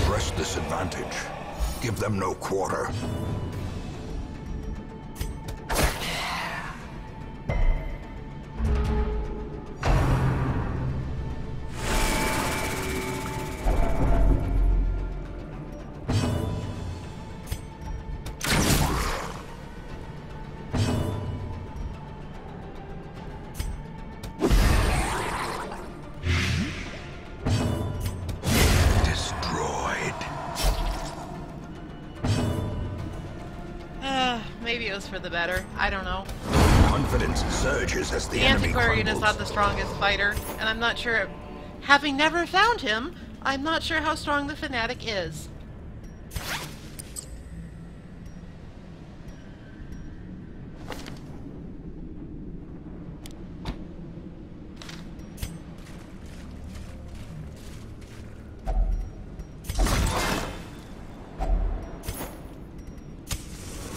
Press this advantage. Give them no quarter. Maybe it was for the better. I don't know. Confidence surges as the The enemy Antiquarian is crumbles. not the strongest fighter, and I'm not sure... Having never found him, I'm not sure how strong the Fanatic is.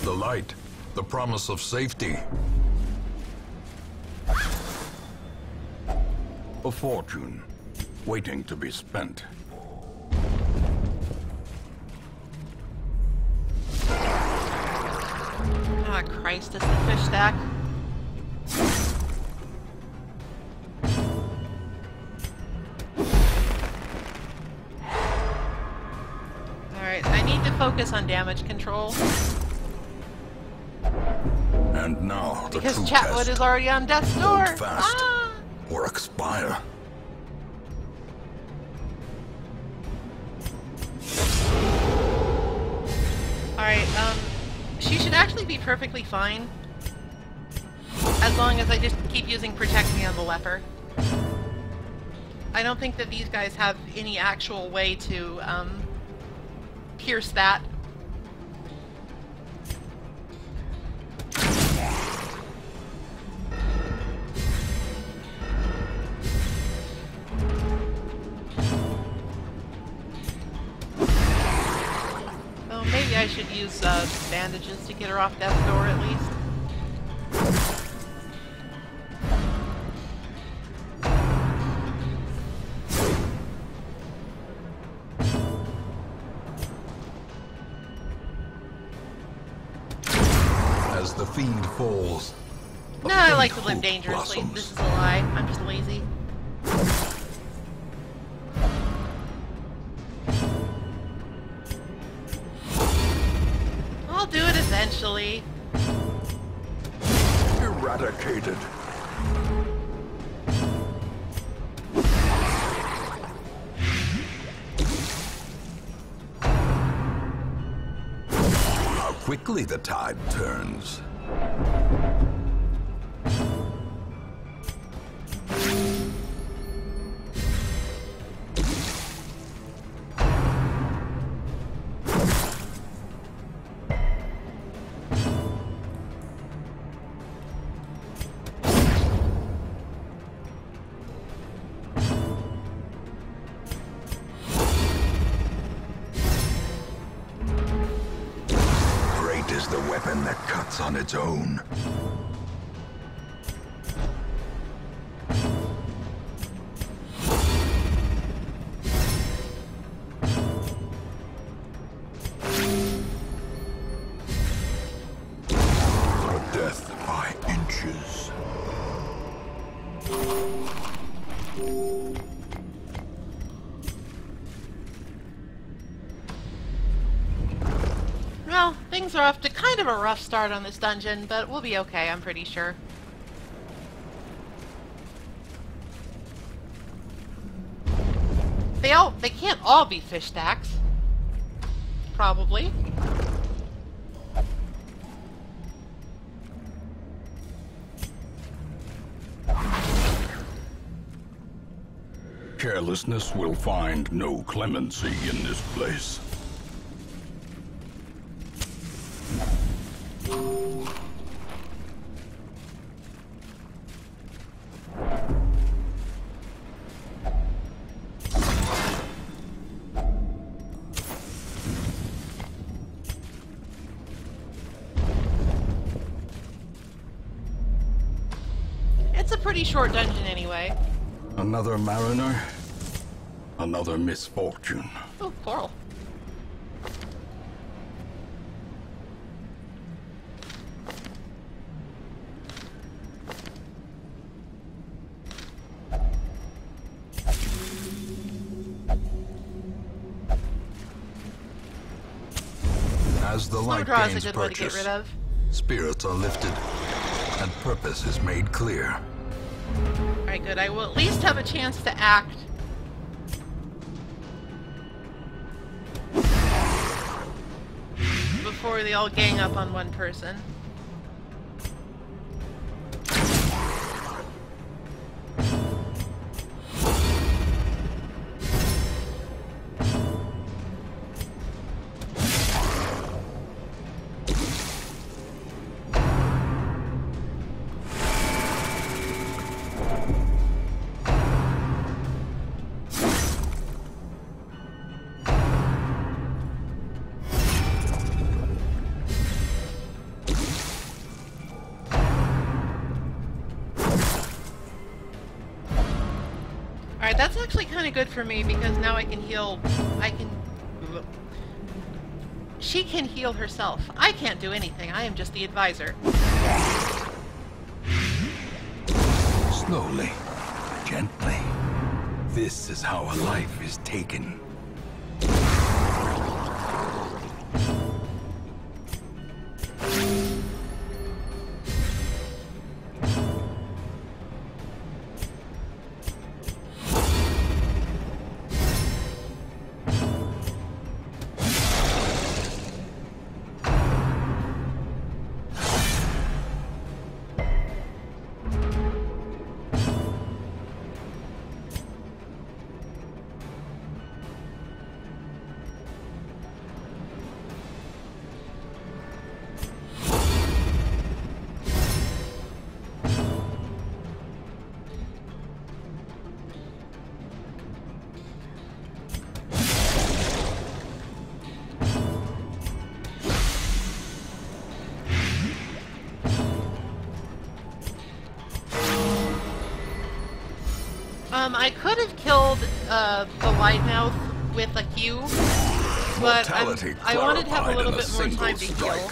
The light, the promise of safety. A fortune, waiting to be spent. Ah, Christ, it's the fish stack. need to focus on damage control. And now the Because true Chatwood test. is already on death's door. Hold fast Ah! or expire. Alright, she should actually be perfectly fine. As long as I just keep using Protect Me on the leper. I don't think that these guys have any actual way to, pierce that. Oh, maybe I should use, bandages to get her off death's door at least. As the fiend falls. No, a I like to faint live hope dangerously. blossoms. This is a lie. I'm just lazy. I'll do it eventually. Eradicated. How quickly the tide turns. Great is the weapon that cuts on its own. For death by inches. Well, things are off to kind of a rough start on this dungeon, but we'll be okay, I'm pretty sure. They can't all be fish stacks. Probably. Carelessness will find no clemency in this place. It's a pretty short dungeon anyway. Another mariner, another misfortune. Oh, coral. As the Slow light draw is a gains good way to get purchase, rid of. spirits are lifted, and purpose is made clear. Alright, good. I will at least have a chance to act. Before they all gang up on one person. Alright, that's actually kind of good for me because now I can heal. She can heal herself. I can't do anything. I am just the advisor. Slowly, gently. This is how a life is taken. I could have killed the Lightmouth with a Q, but I wanted to have a little bit more time to heal.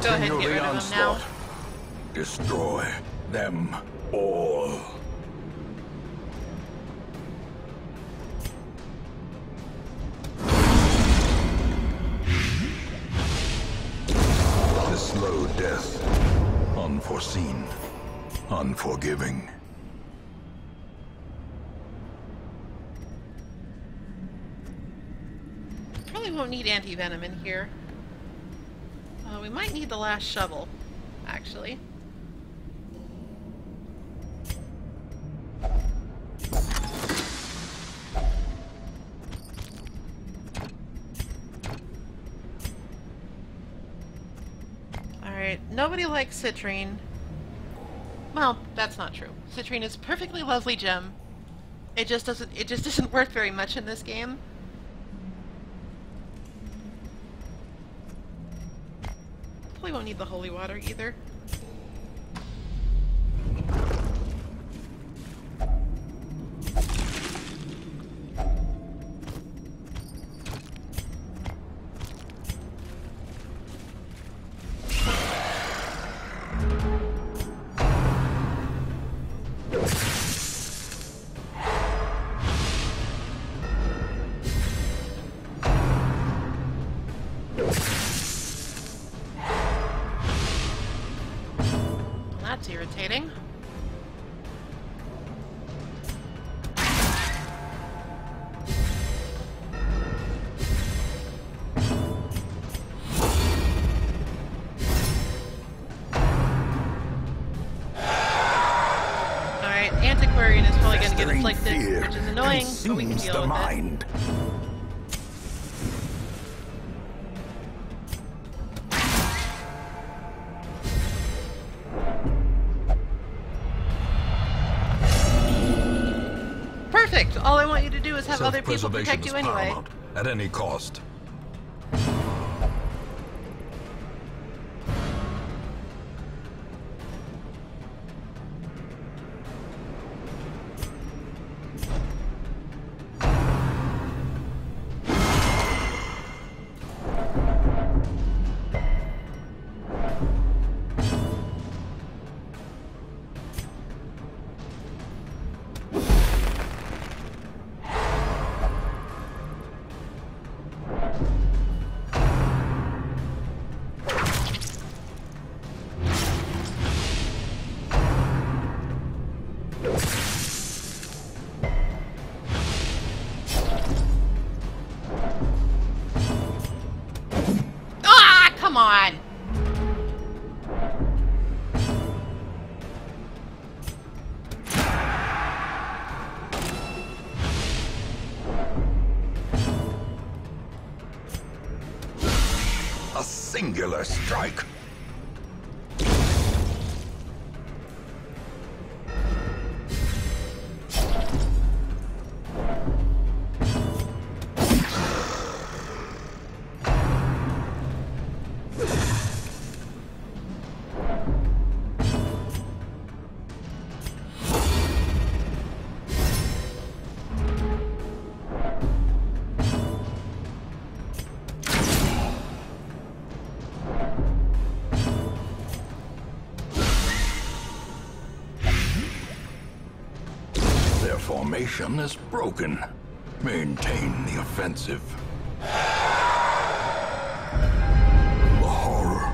Go ahead and get rid of them now. Destroy them all. The slow death, unforeseen, unforgiving. Probably won't need anti-venom in here. We might need the last shovel, actually. Alright, nobody likes citrine. Well, that's not true. Citrine is a perfectly lovely gem. It just isn't worth very much in this game. We won't need the holy water either. That's irritating. Alright, Antiquarian is probably going to get afflicted, which is annoying, but we can deal with it. Perfect! All I want you to do is have other people protect you anyway. At any cost. Come on! A singular strike. Their formation is broken. Maintain the offensive. The horror.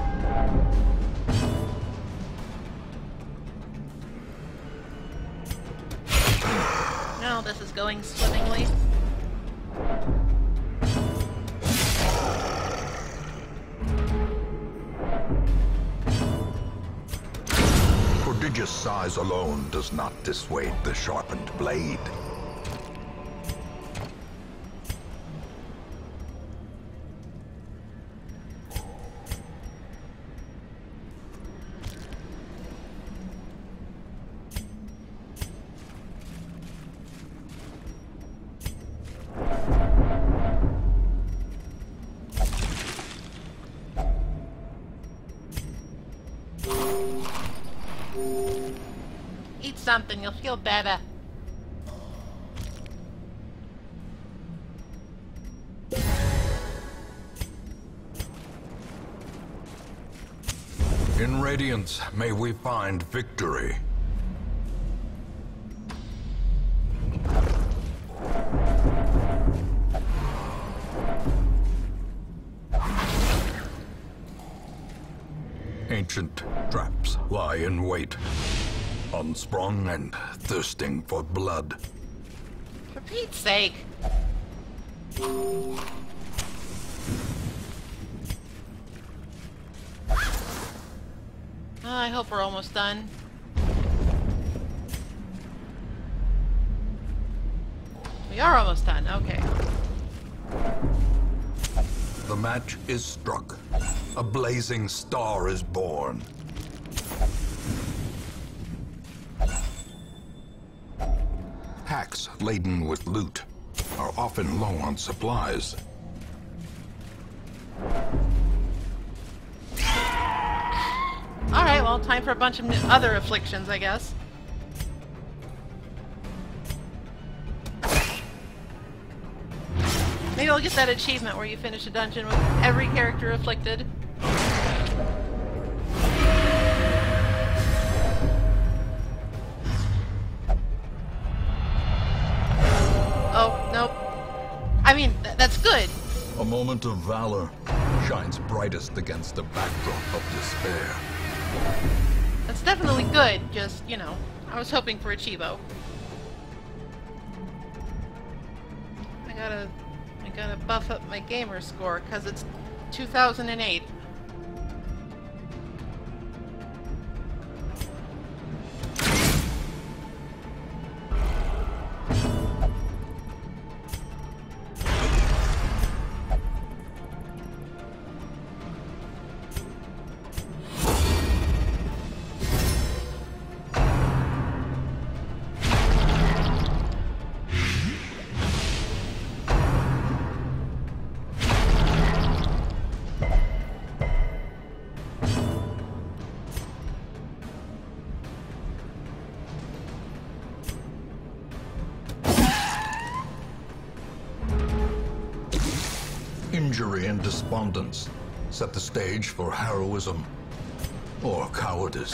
Now this is going swimmingly. Prodigious size alone does not dissuade the sharpened blade. something, you'll feel better. In Radiance, may we find victory. Ancient traps lie in wait, unsprung and thirsting for blood. For Pete's sake. I hope we're almost done. We are almost done, okay. The match is struck. A blazing star is born. Hacks laden with loot are often low on supplies. Alright, well, time for a bunch of other afflictions, I guess. Maybe I'll get that achievement where you finish a dungeon with every character afflicted. Oh, nope. I mean, that's good. A moment of valor shines brightest against the backdrop of despair. That's definitely good, just, you know, I was hoping for a Chivo. I gotta buff up my gamer score, because it's 2008. Injury and despondence set the stage for heroism or cowardice.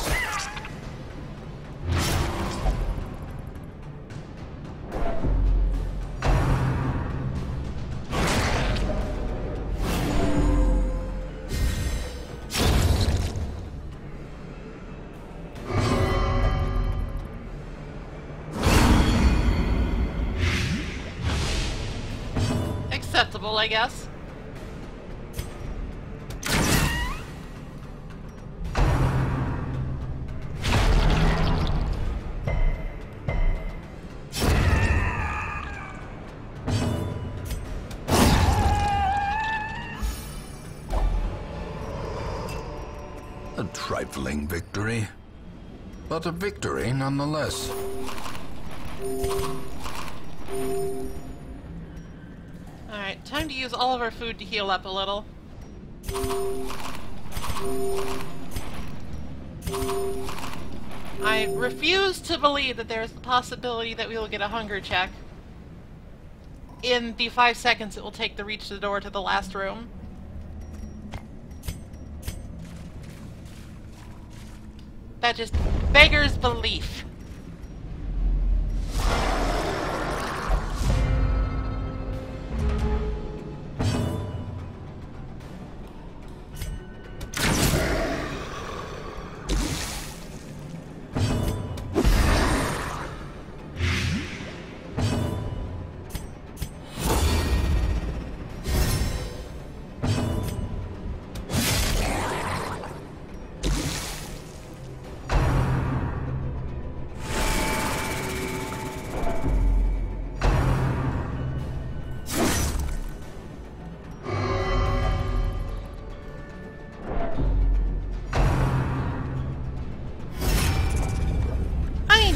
Acceptable, I guess. A trifling victory, but a victory nonetheless. Alright, time to use all of our food to heal up a little. I refuse to believe that there is the possibility that we will get a hunger check in the 5 seconds it will take to reach the door to the last room. That just beggars belief.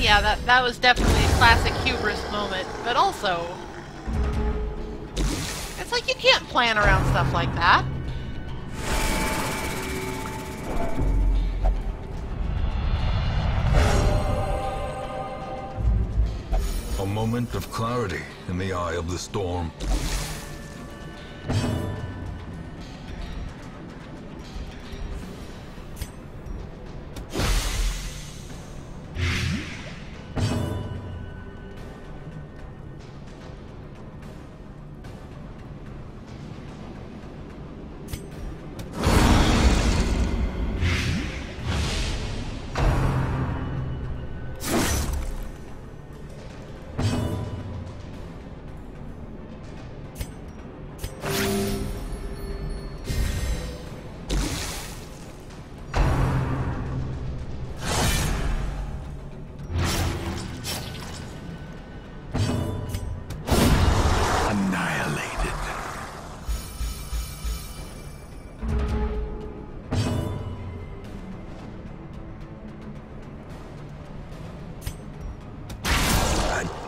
Yeah, that was definitely a classic hubris moment, but also, it's like you can't plan around stuff like that. moment of clarity in the eye of the storm.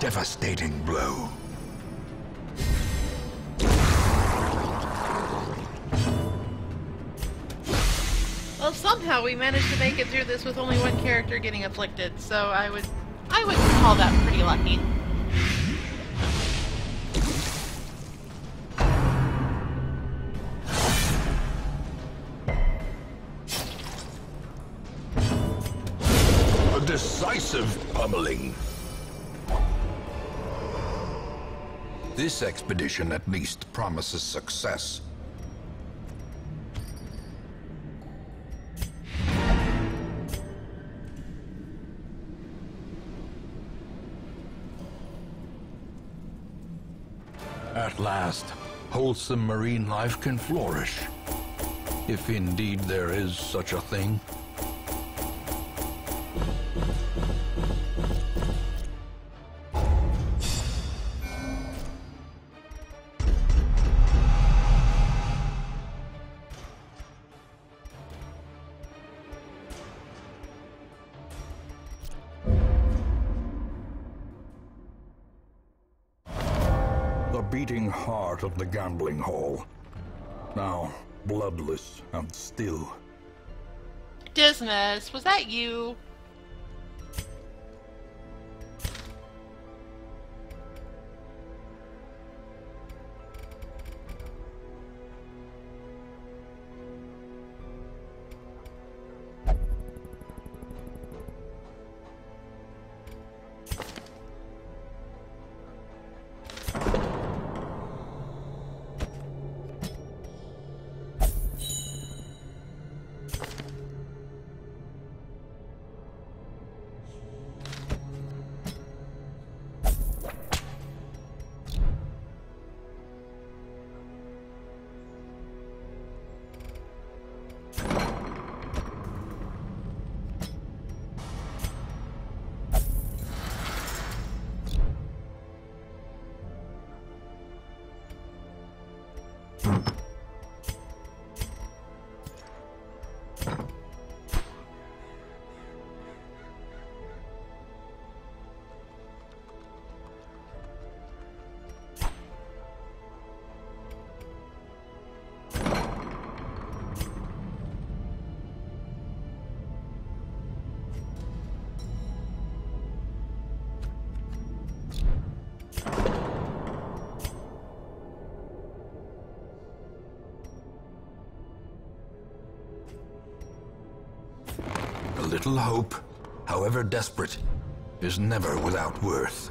Devastating blow. Well, somehow we managed to make it through this with only one character getting afflicted, so I would call that pretty lucky. A decisive pummeling. This expedition at least promises success. At last, wholesome marine life can flourish. If indeed there is such a thing. The beating heart of the gambling hall. Now bloodless and still. Dismas, was that you? A little hope, however desperate, is never without worth.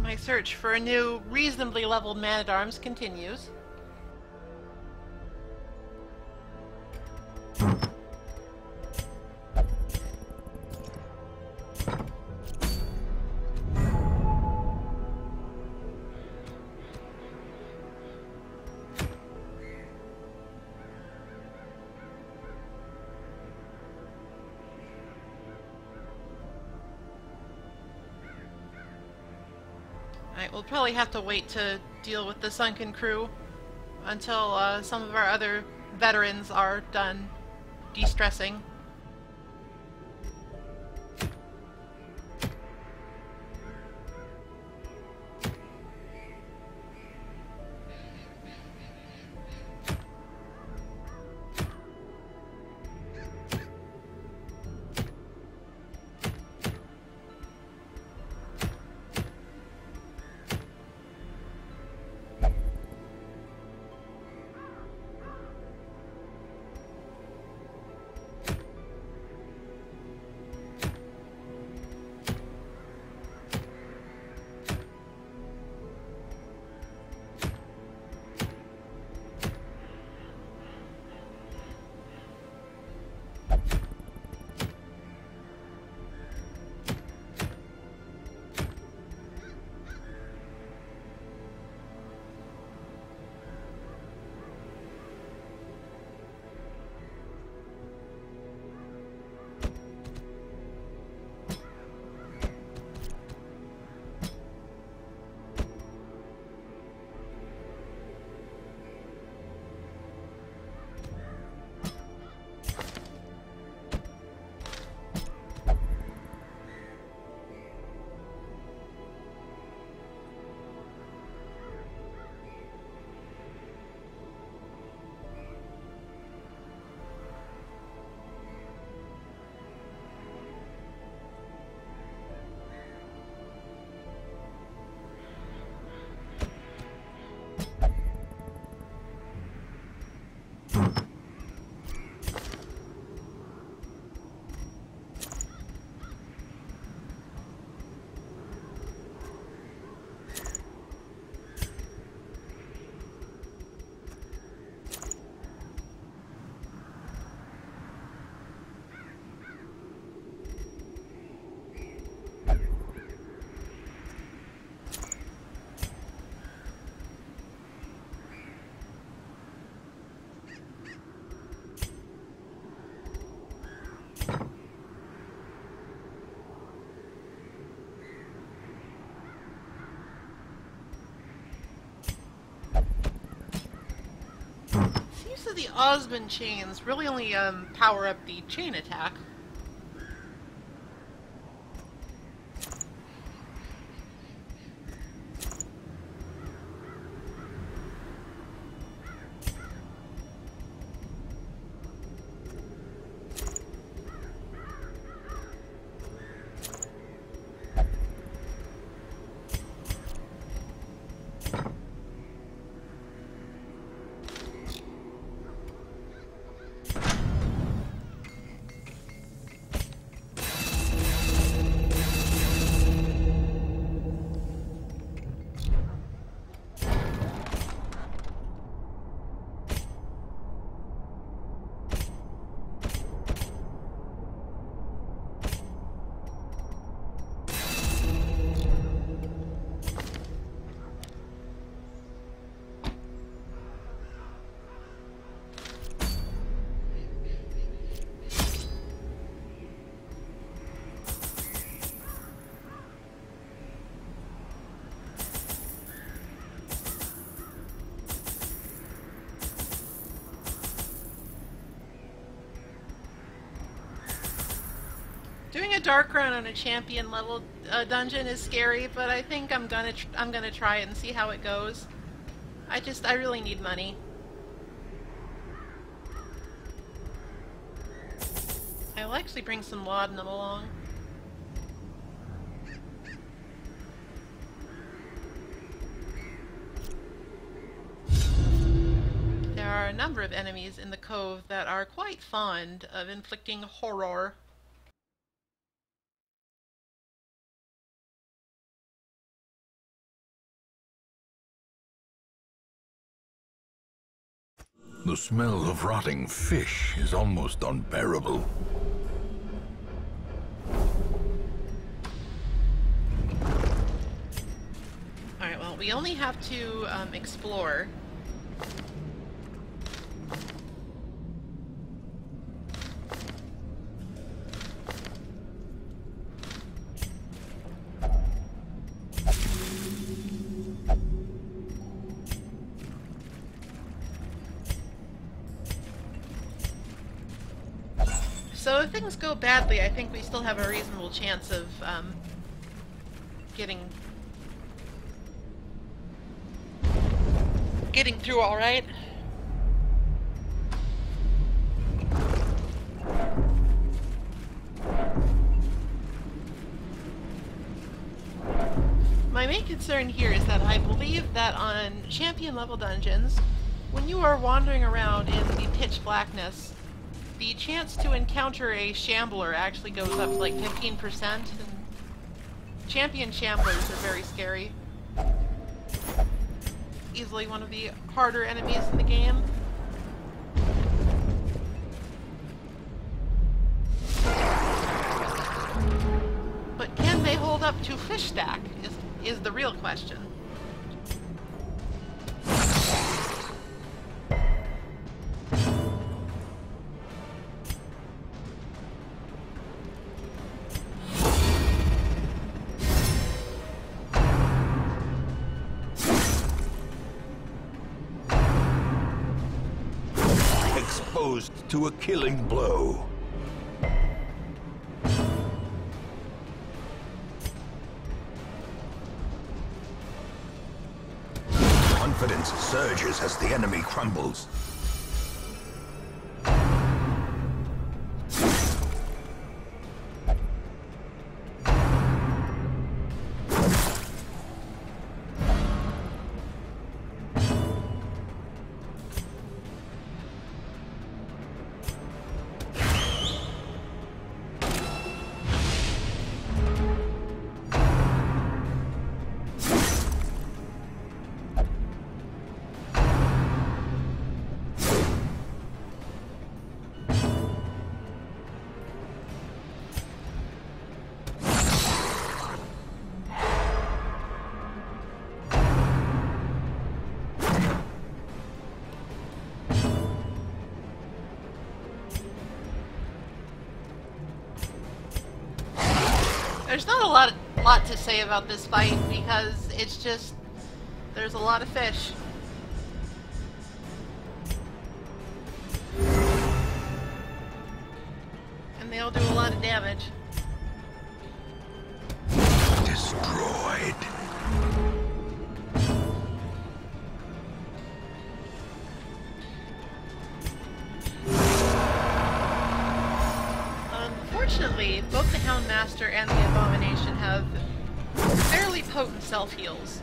My search for a new, reasonably leveled man-at-arms continues. Alright, we'll probably have to wait to deal with the sunken crew until some of our other veterans are done de-stressing. of the Osmond chains really only power up the chain attack. Doing a dark run on a champion level dungeon is scary, but I think I'm gonna try it and see how it goes. I really need money. I'll actually bring some laudanum along. There are a number of enemies in the cove that are quite fond of inflicting horror. The smell of rotting fish is almost unbearable. Alright, well, we only have to explore. So if things go badly, I think we still have a reasonable chance of getting through all right. My main concern here is that I believe that on champion level dungeons, when you are wandering around in the pitch blackness, the chance to encounter a shambler actually goes up to like 15%, and champion shamblers are very scary. Easily one of the harder enemies in the game. But can they hold up to fish stack is the real question. Exposed to a killing blow. Confidence surges as the enemy crumbles. There's not a lot to say about this fight because it's just there's a lot of fish. and they all do a lot of damage. Destroyed. Unfortunately, both the Houndmaster and the Abomination have fairly potent self-heals.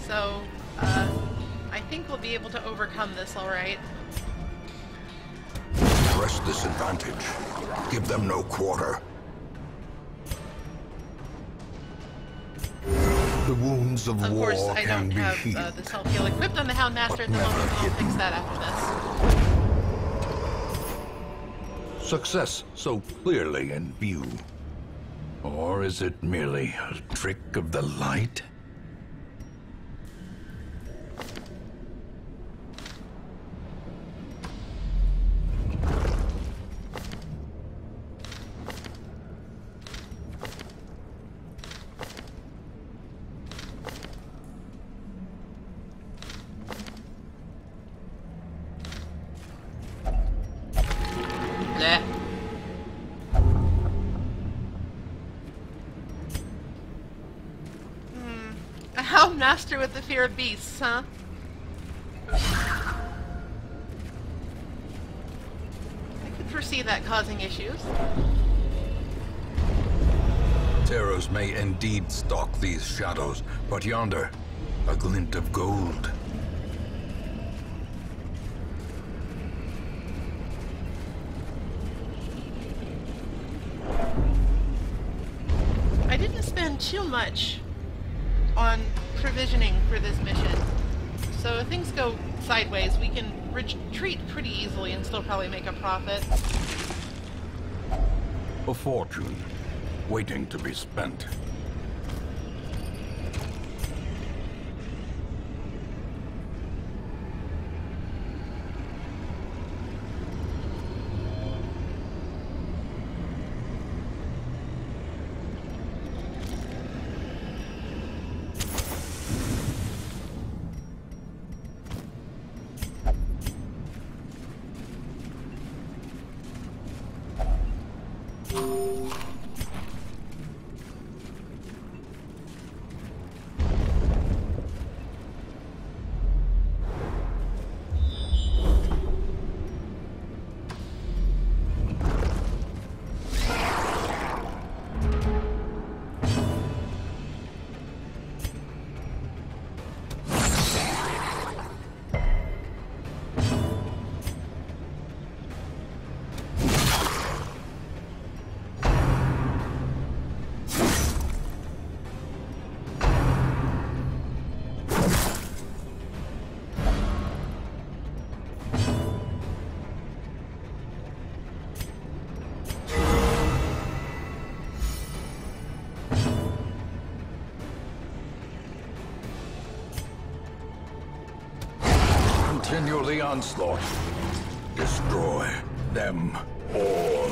So, I think we'll be able to overcome this alright. Press this advantage. Give them no quarter. The wounds of Of war course, I can don't be have healed. the self-heal equipped on the Houndmaster at the Never moment, but I'll hidden. fix that after this. Success so clearly in view. Or is it merely a trick of the light? Bleh. A Houndmaster with the fear of beasts, huh? I could foresee that causing issues. Terrors may indeed stalk these shadows, but yonder, a glint of gold. I didn't spend too much on provisioning for this mission, so if things go sideways, we can retreat pretty easily and still probably make a profit. A fortune, waiting to be spent. Continue the onslaught. Destroy them all.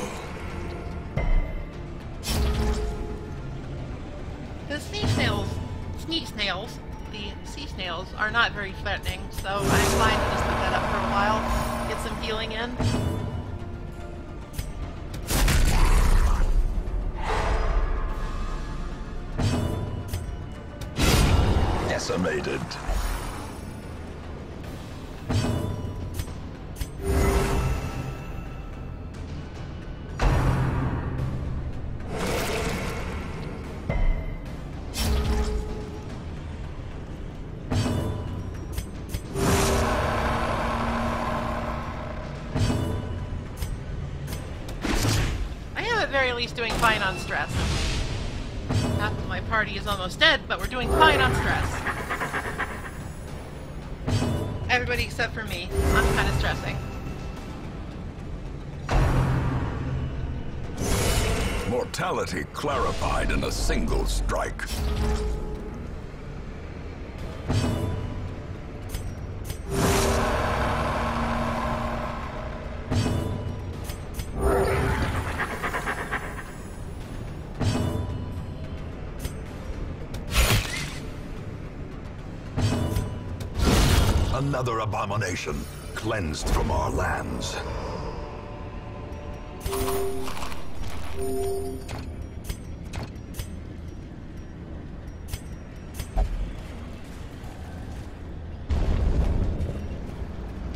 The sea snails, the sea snails are not very threatening, so I'm fine to just put that up for a while, get some healing in. Decimated. At very least doing fine on stress. Half of my party is almost dead, but we're doing fine on stress. Everybody except for me. I'm kind of stressing. Mortality clarified in a single strike. Another abomination cleansed from our lands.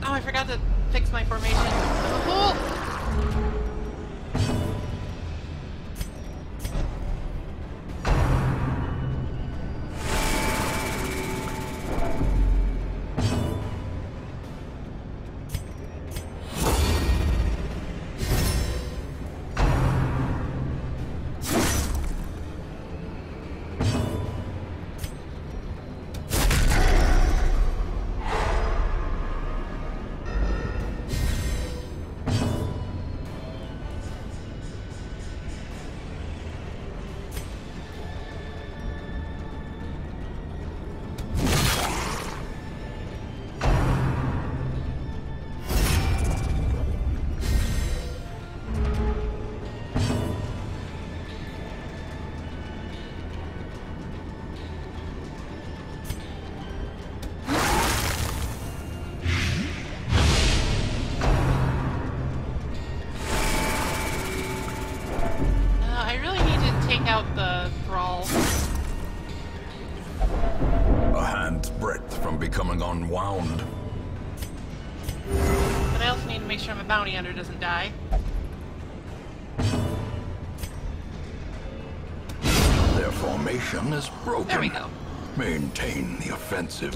Oh, I forgot to fix my formation. Oh! I really need to take out the thrall. A hand's breadth from becoming unwound. But I also need to make sure my bounty hunter doesn't die. Their formation is broken. There we go. Maintain the offensive.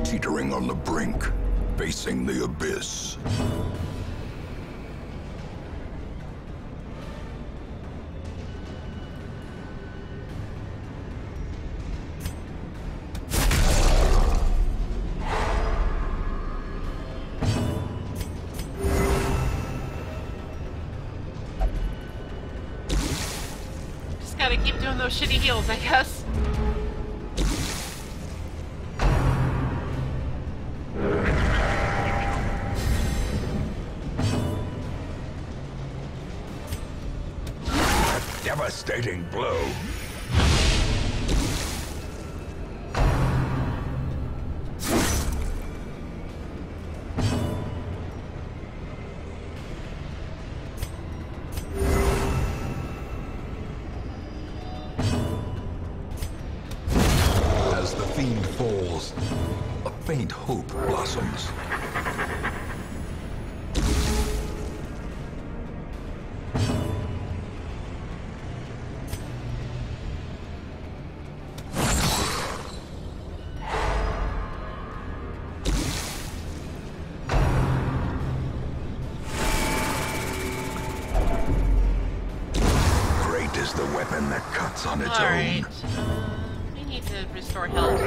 Teetering on the brink, facing the abyss. Just gotta keep doing those shitty heals, I guess. Devastating blow. As the fiend falls, a faint hope blossoms. Is the weapon that cuts on its Alright. own. We need to restore health.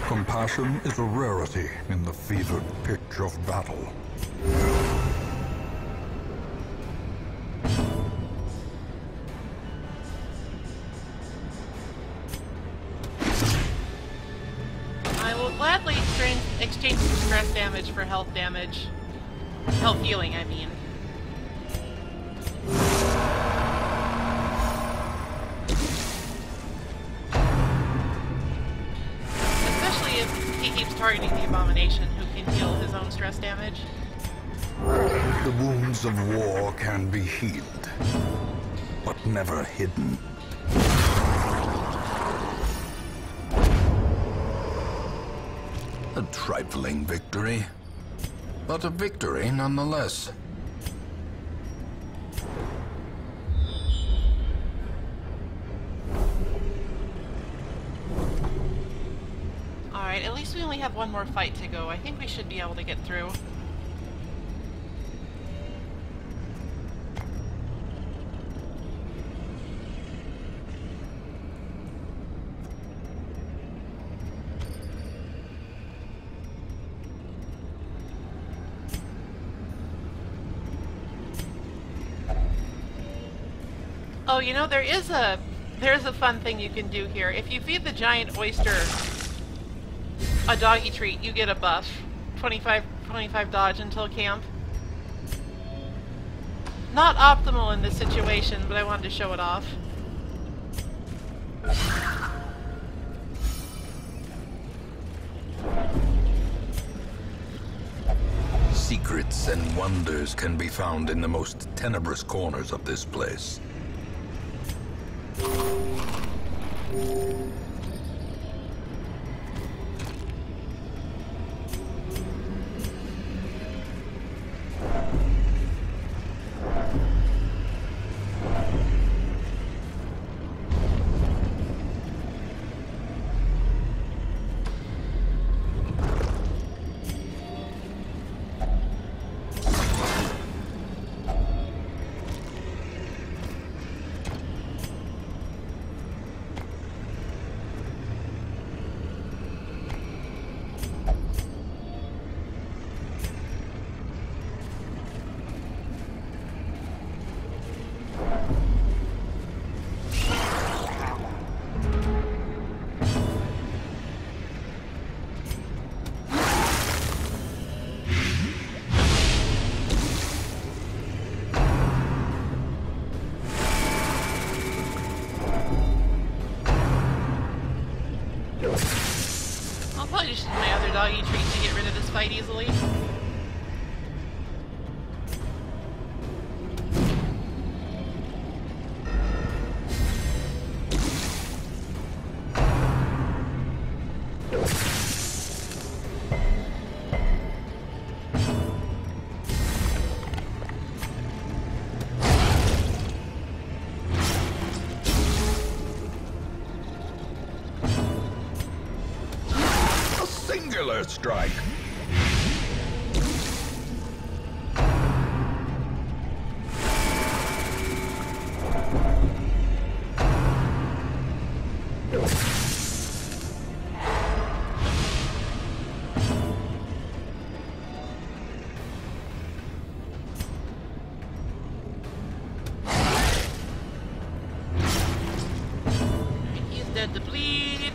Compassion is a rarity in the fevered pitch of battle. I will gladly exchange some stress damage for health damage. Health healing, I mean. He keeps targeting the Abomination, who can heal his own stress damage. The wounds of war can be healed, but never hidden. A trifling victory, but a victory nonetheless. Alright, at least we only have one more fight to go. I think we should be able to get through. Oh, you know, there's a fun thing you can do here. If you feed the giant oyster a doggy treat, you get a buff. 25 dodge until camp. Not optimal in this situation, but I wanted to show it off. Secrets and wonders can be found in the most tenebrous corners of this place. I'll probably just use my other doggy treat to get rid of this fight easily. Singular strike. He's dead to bleed.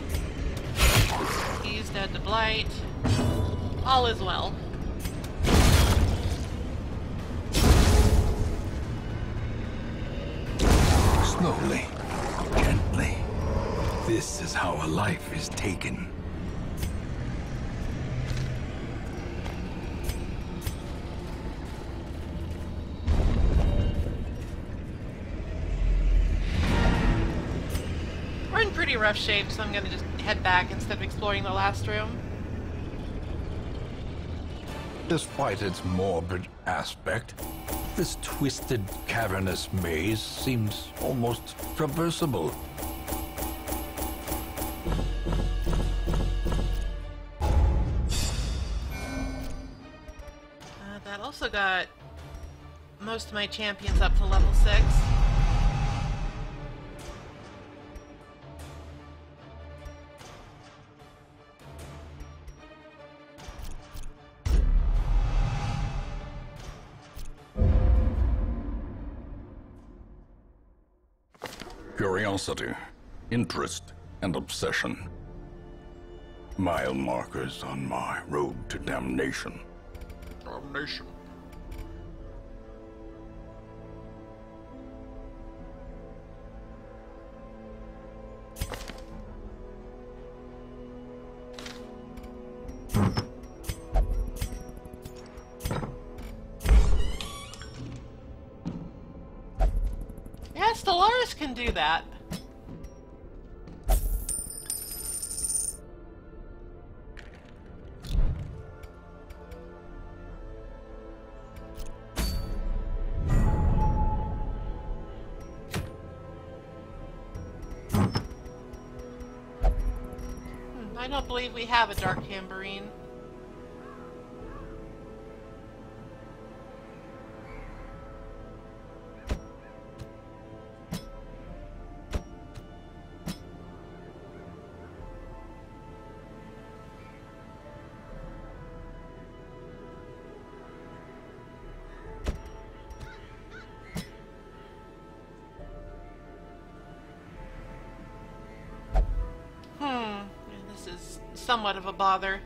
He's dead to blight. All is well. Slowly, gently. This is how a life is taken. We're in pretty rough shape, so I'm gonna just head back instead of exploring the last room. Despite its morbid aspect, this twisted, cavernous maze seems almost traversable. That also got most of my champions up to level 6. Curiosity, interest, and obsession. Mile markers on my road to damnation. Damnation. Yeah, Stellaris can do that. I don't believe we have a Dark Tambourine. somewhat of a bother.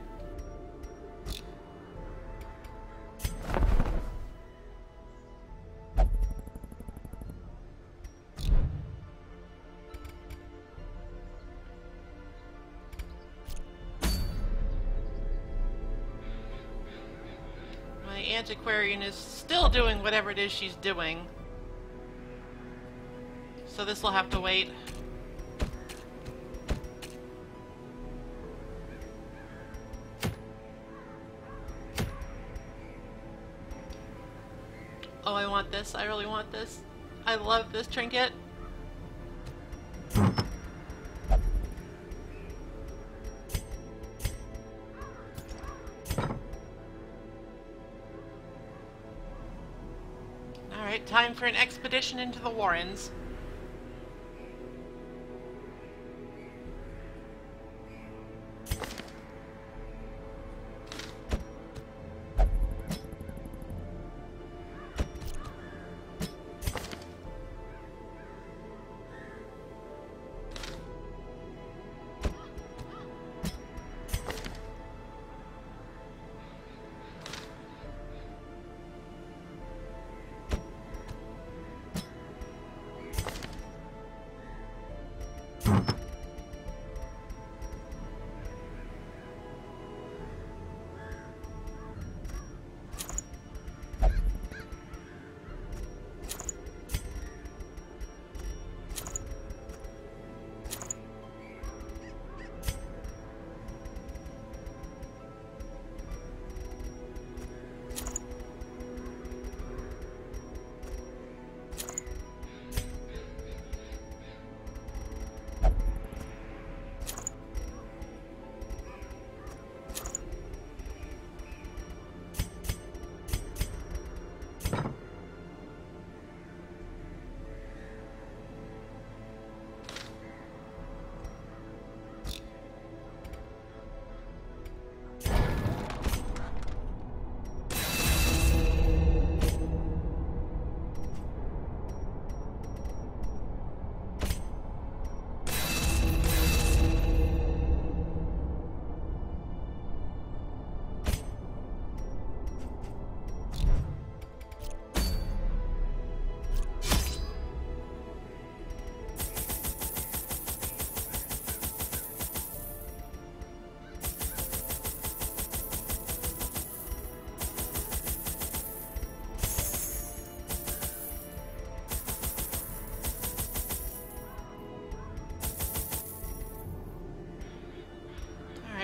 My antiquarian is still doing whatever it is she's doing. So this will have to wait. Oh, I want this. I really want this. I love this trinket. Alright, time for an expedition into the Warrens.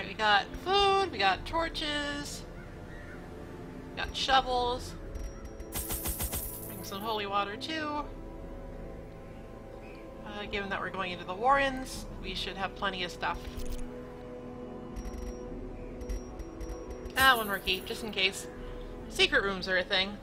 We got food, we got torches, we got shovels, bring some holy water too. Given that we're going into the Warrens, we should have plenty of stuff. One more key, just in case. Secret rooms are a thing.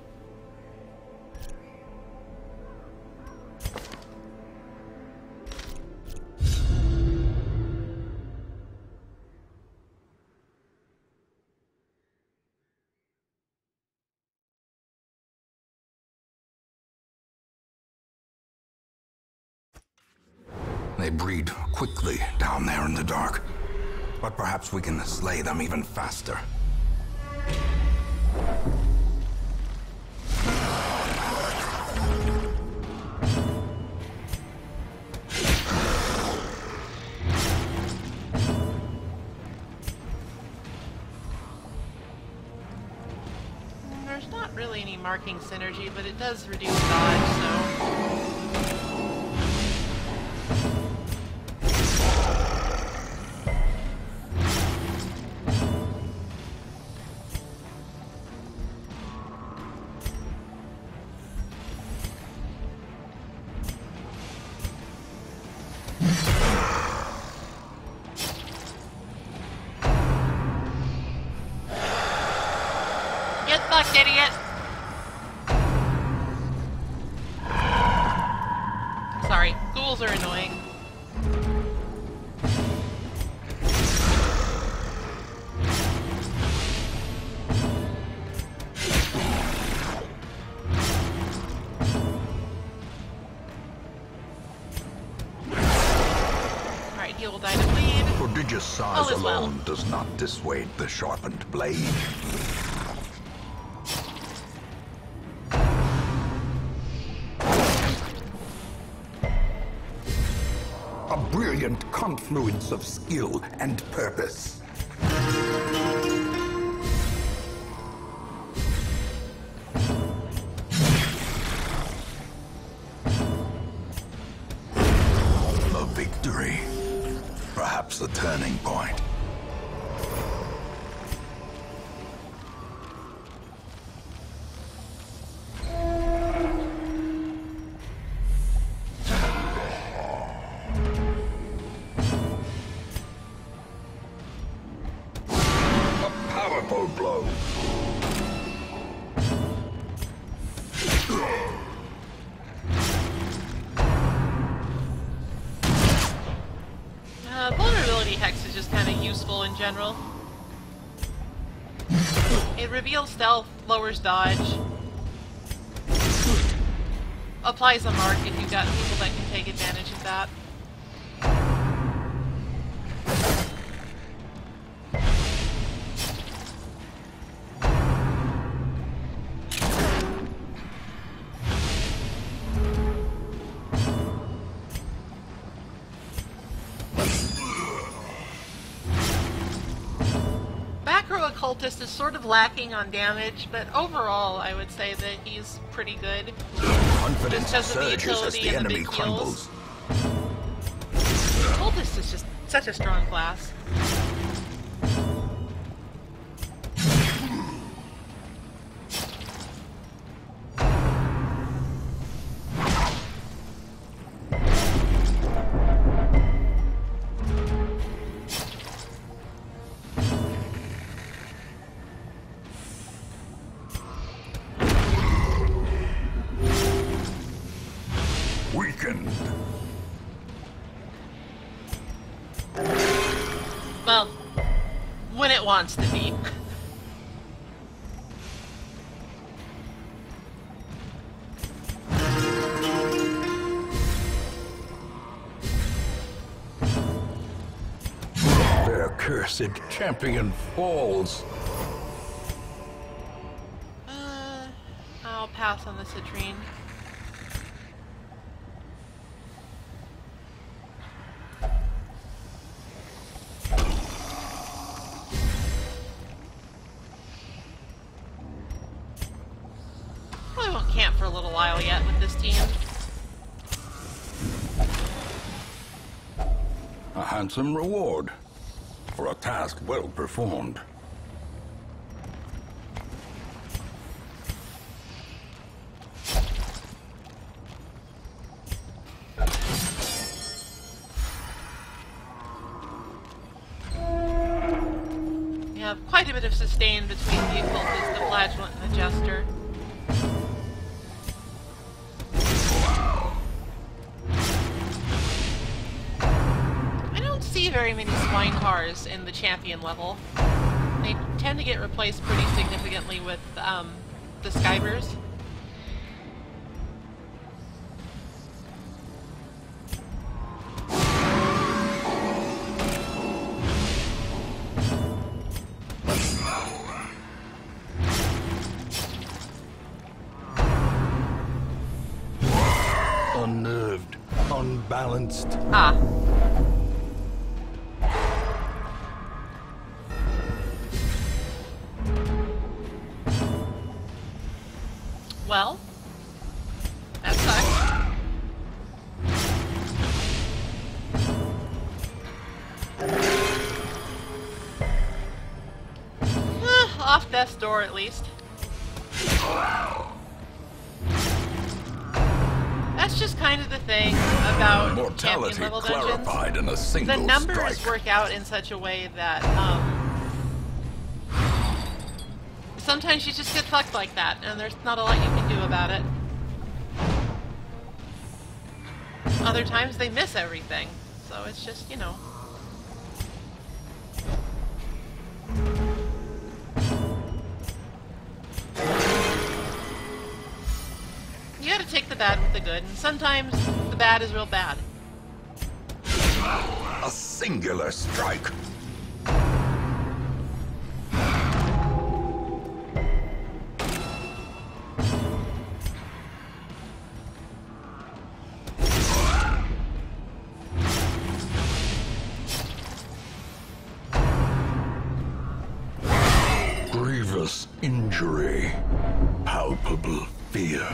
They breed quickly down there in the dark. But perhaps we can slay them even faster. There's not really any marking synergy, but it does reduce dodge, so... Get fucked, idiot! Sorry, ghouls are annoying. Alright, he will die to bleed. Could Prodigious size All is well. alone does not dissuade the sharpened blade. A brilliant confluence of skill and purpose. A victory. Perhaps the turning point. A powerful blow. Vulnerability Hex is just kind of useful in general. It reveals stealth, lowers dodge, applies a mark if you've got people that can take advantage of that. Cultist is sort of lacking on damage, but overall I would say that he's pretty good. Confidence Just because of the surges as utility the and the enemy big crumbles. Cultist is just such a strong class. Weakened. Well, when it wants to be. Their cursed champion falls. I'll pass on the citrine. Probably won't camp for a little while yet with this team. A handsome reward for a task well performed. We have quite a bit of sustain between the occultist, the flagellant, and the jester. I don't see very many swine cars in the champion level. They tend to get replaced pretty significantly with the skybers. Unnerved, unbalanced. Ah. Well, that sucks. Off death's door, at least. That's just kind of the thing about Mortality champion level dungeons. clarified in a single The numbers strike. work out in such a way that sometimes you just get fucked like that, and there's not a lot you can do about it. Other times they miss everything, so it's just, you know. You gotta take the bad with the good, and sometimes the bad is real bad. A singular strike. Grievous injury. Palpable fear.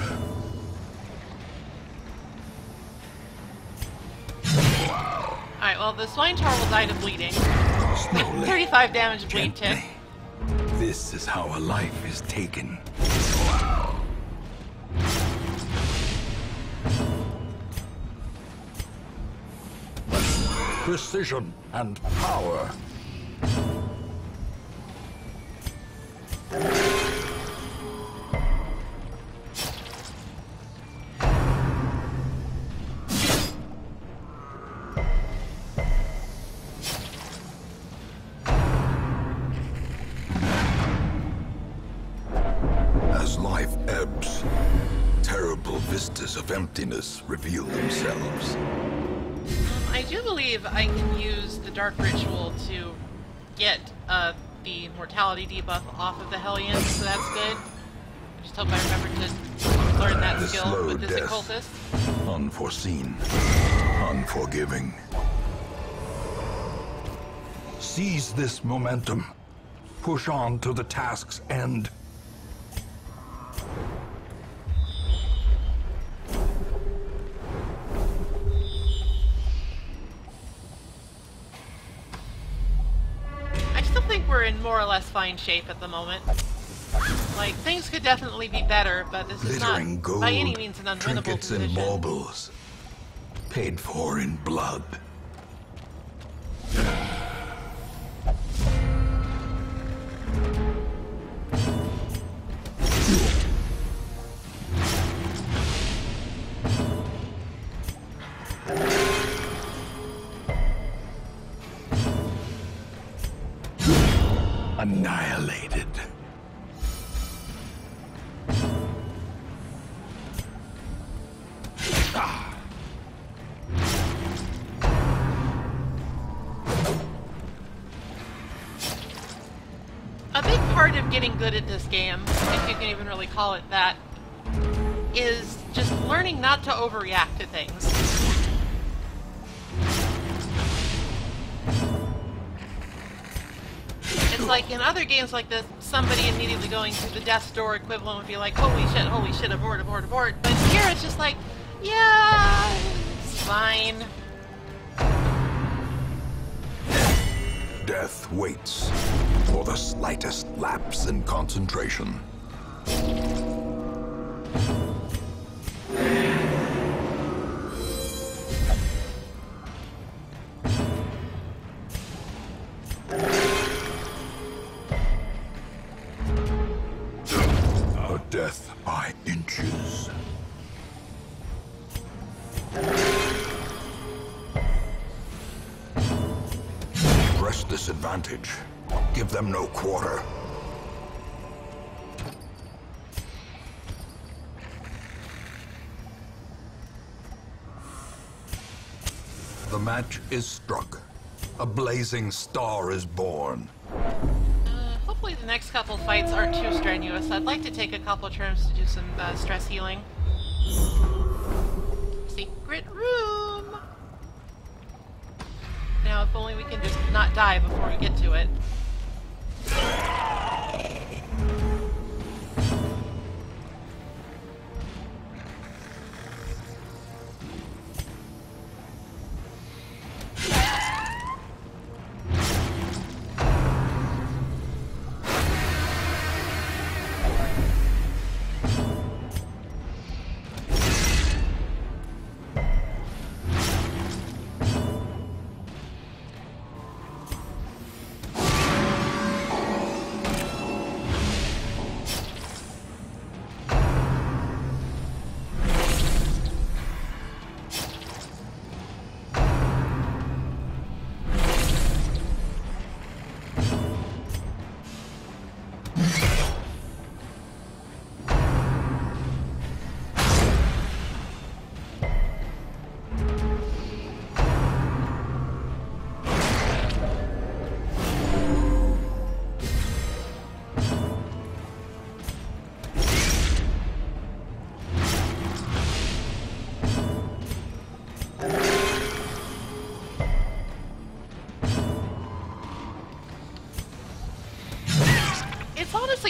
Alright, well, the swine tar will die to bleeding. Slowly, 35 damage bleed tip. gently. This is how a life is taken. Precision and power. As life ebbs, terrible vistas of emptiness reveal themselves. I do believe I can use the Dark Ritual to get the mortality debuff off of the Hellions, so that's good. I just hope I remember to learn that The skill slow with this death. occultist. Unforeseen, unforgiving. Seize this momentum. Push on to the task's end. I still think we're in more or less fine shape at the moment. Like, things could definitely be better, but this is not Glittering gold, by any means an unwinnable trinkets and position. baubles, paid for in blood. Annihilated. A big part of getting good at this game, if you can even really call it that, is just learning not to overreact to things. It's like in other games like this, somebody immediately going to the death's door equivalent would be like, holy shit, abort, abort, abort. But here it's just like, yeah, it's fine. Death waits for the slightest lapse in concentration. A death by inches. Press this advantage. Give them no quarter. The match is struck. A blazing star is born. Hopefully the next couple fights aren't too strenuous. I'd like to take a couple turns to do some stress healing. Secret room! Now, if only we can just not die before we get to it.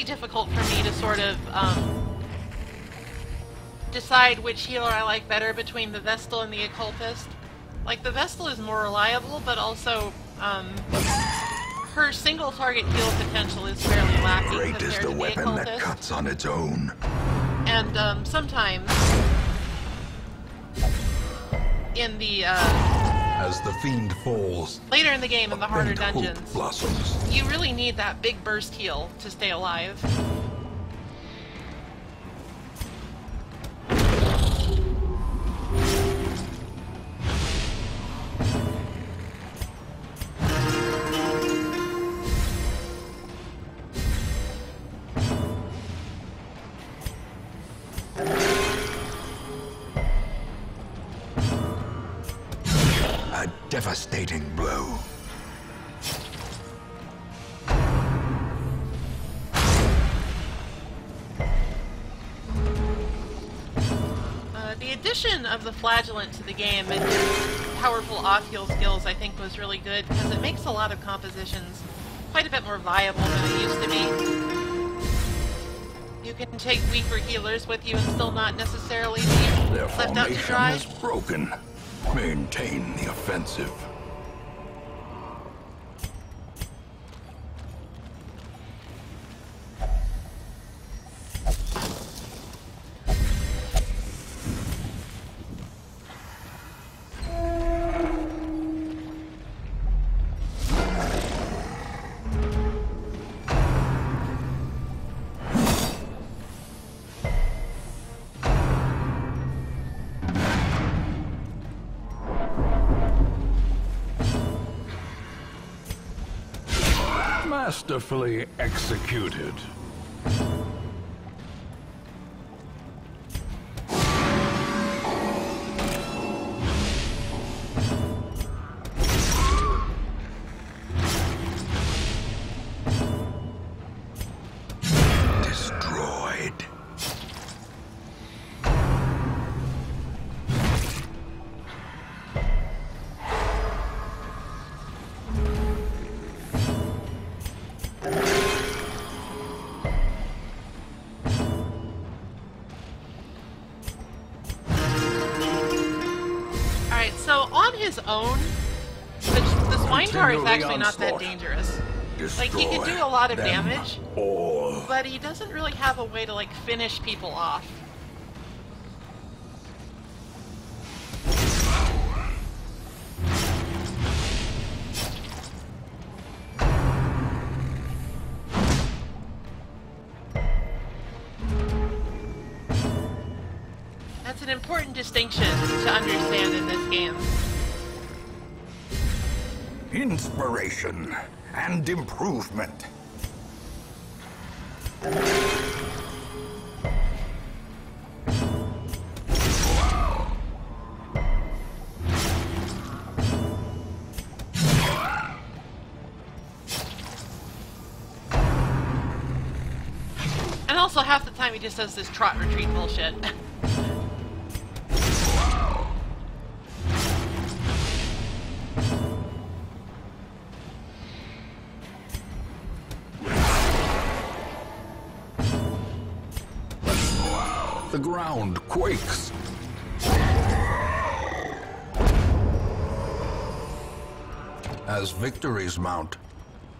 really difficult for me to sort of decide which healer I like better between the Vestal and the Occultist. Like, the Vestal is more reliable, but also her single target heal potential is fairly lacking Great compared is to the the weapon Occultist. that cuts on its own. And sometimes in the As the fiend falls, later in the game, in the harder bent hope dungeons, blossoms. you really need that big burst heal to stay alive. A devastating blow. The addition of the Flagellant to the game and his powerful off-heal skills, I think, was really good because it makes a lot of compositions quite a bit more viable than it used to be. You can take weaker healers with you and still not necessarily be Their left out to formation dry. is broken. Maintain the offensive. Masterfully executed. Destroyed. Alright, so on his own, the Swinehar is actually not that onslaught. dangerous. Like, he can Destroy do a lot of them damage, all. but he doesn't really have a way to, like, finish people off. That's an important distinction to understand in this game. Inspiration and improvement. And also, half the time he just does this trot retreat bullshit. The ground quakes. As victories mount,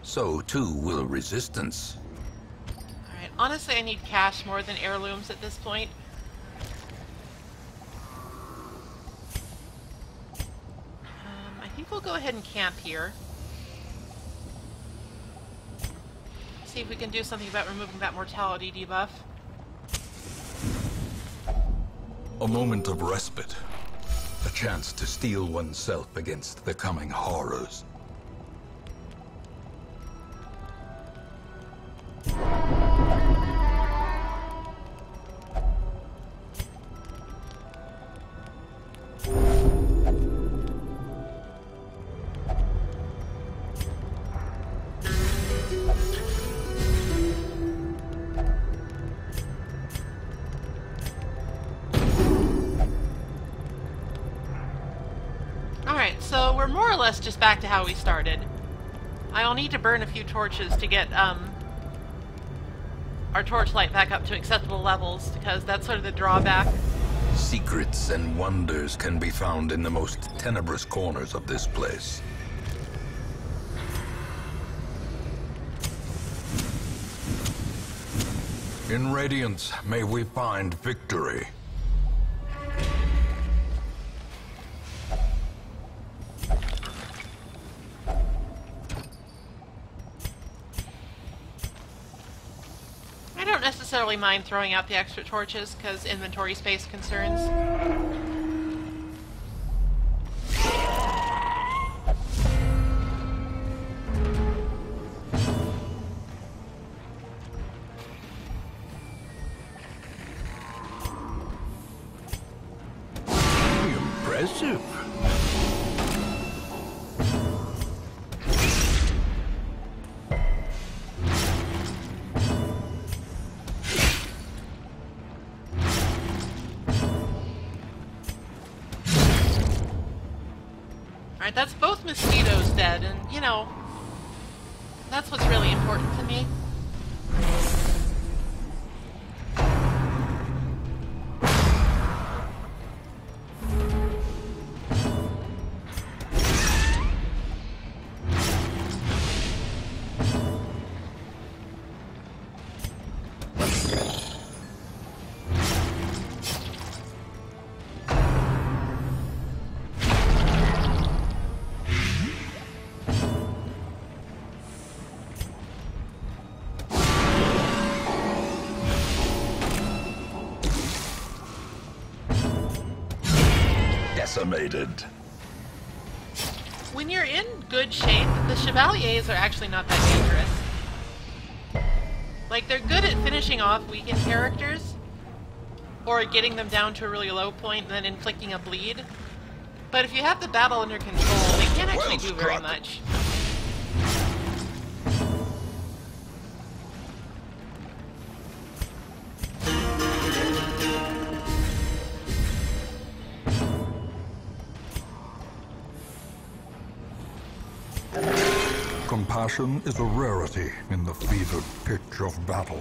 so too will resistance. Alright, honestly, I need cash more than heirlooms at this point. I think we'll go ahead and camp here. See if we can do something about removing that mortality debuff. A moment of respite. A chance to steel oneself against the coming horrors. Alright, so we're more or less just back to how we started. I'll need to burn a few torches to get, our torchlight back up to acceptable levels, because that's sort of the drawback. Secrets and wonders can be found in the most tenebrous corners of this place. In Radiance, may we find victory. I don't necessarily mind throwing out the extra torches, because inventory space concerns. Impressive. Alright, that's both mosquitoes dead, and, you know, that's what's really important to me. Decimated. When you're in good shape, the Chevaliers are actually not that dangerous. Like, they're good at finishing off weakened characters, or getting them down to a really low point and then inflicting a bleed. But if you have the battle under control, they can't actually do very much. Compassion is a rarity in the fevered pitch of battle.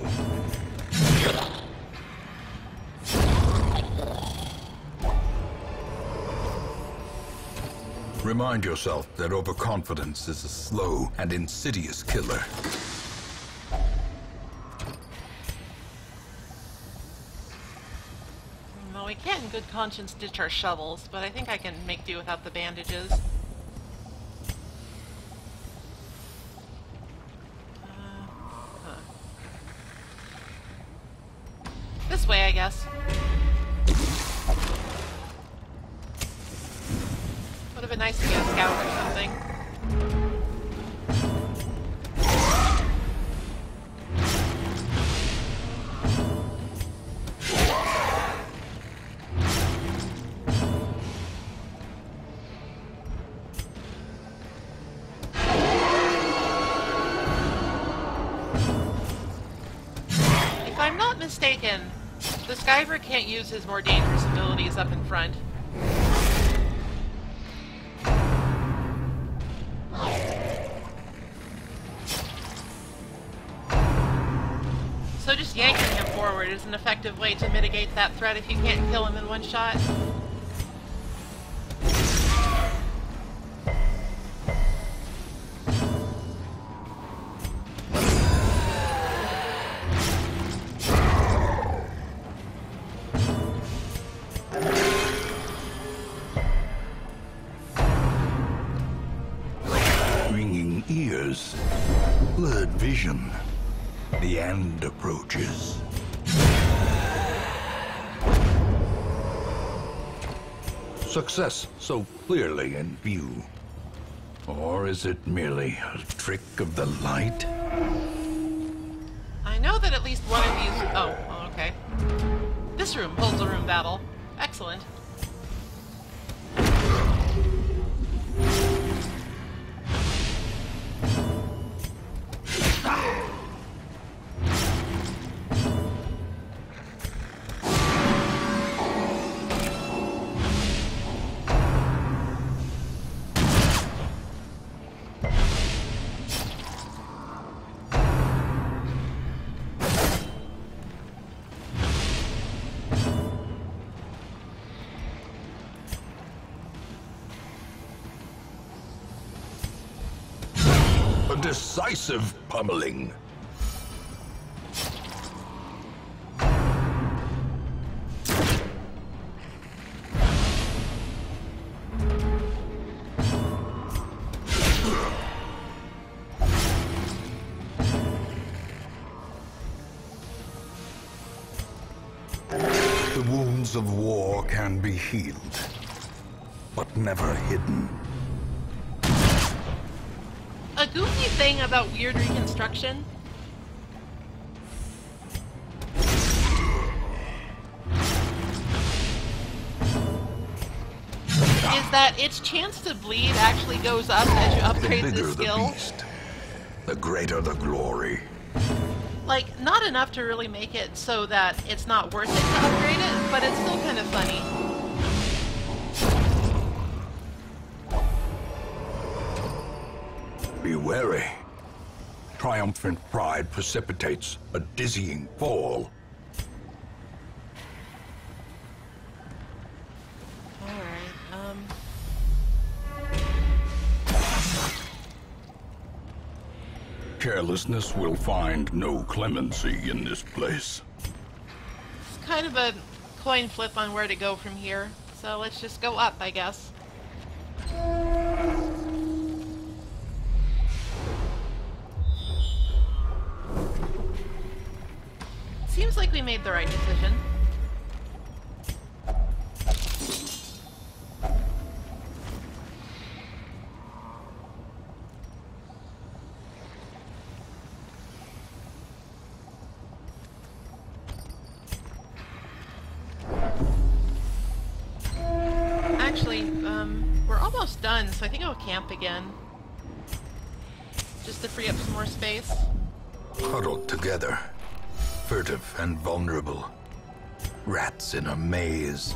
Remind yourself that overconfidence is a slow and insidious killer. Well, we can't in good conscience ditch our shovels, but I think I can make do without the bandages. This way, I guess. Would have been nice to get a scout or something. If I'm not mistaken, the Skyver can't use his more dangerous abilities up in front. So just yanking him forward is an effective way to mitigate that threat if you can't kill him in one shot. Ringing ears, blurred vision. The end approaches. Success so clearly in view. Or is it merely a trick of the light? I know that at least one of these... Oh, okay. This room holds a room battle. Excellent. decisive pummeling. The wounds of war can be healed, but never hidden. A goofy thing about weird reconstruction is that its chance to bleed actually goes up as you upgrade The bigger the skill. the beast, the greater the glory. Like, not enough to really make it so that it's not worth it to upgrade it, but it's still kind of funny. Be wary. Triumphant pride precipitates a dizzying fall. Alright, Carelessness will find no clemency in this place. it's kind of a coin flip on where to go from here. So let's just go up, I guess. Seems like we made the right decision. Actually, we're almost done, so I think I'll camp again. Just to free up some more space. Huddled together, furtive and vulnerable. Rats in a maze.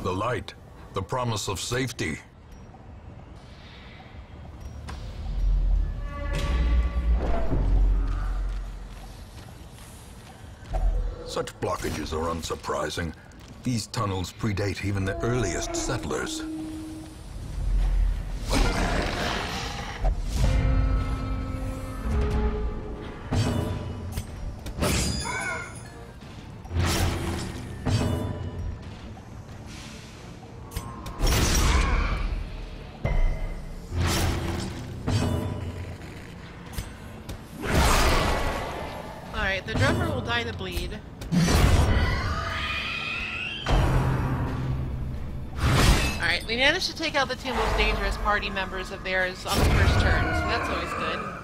The light, the promise of safety. Such blockages are unsurprising. These tunnels predate even the earliest settlers. Alright, the drummer will die to bleed. Alright, we managed to take out the two most dangerous party members of theirs on the first turn, so that's always good.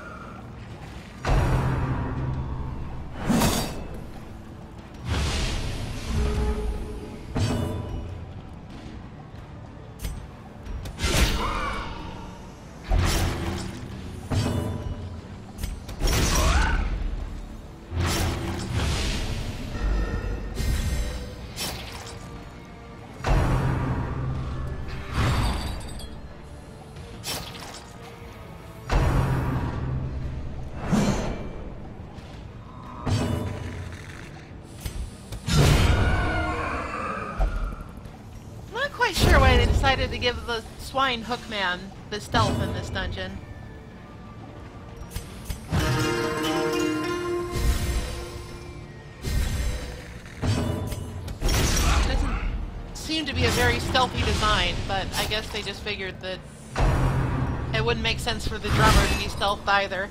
Quite sure why they decided to give the swine hookman the stealth in this dungeon. Doesn't seem to be a very stealthy design, but I guess they just figured that it wouldn't make sense for the drummer to be stealthed either.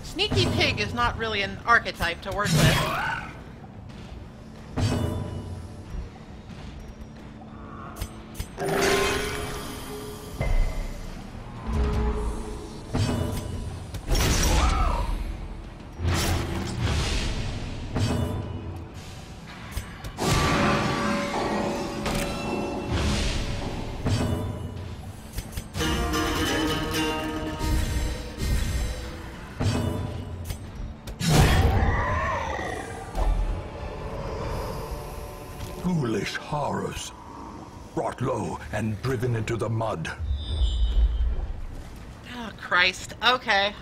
Sneaky Pig is not really an archetype to work with. brought low and driven into the mud. Oh, Christ. Okay.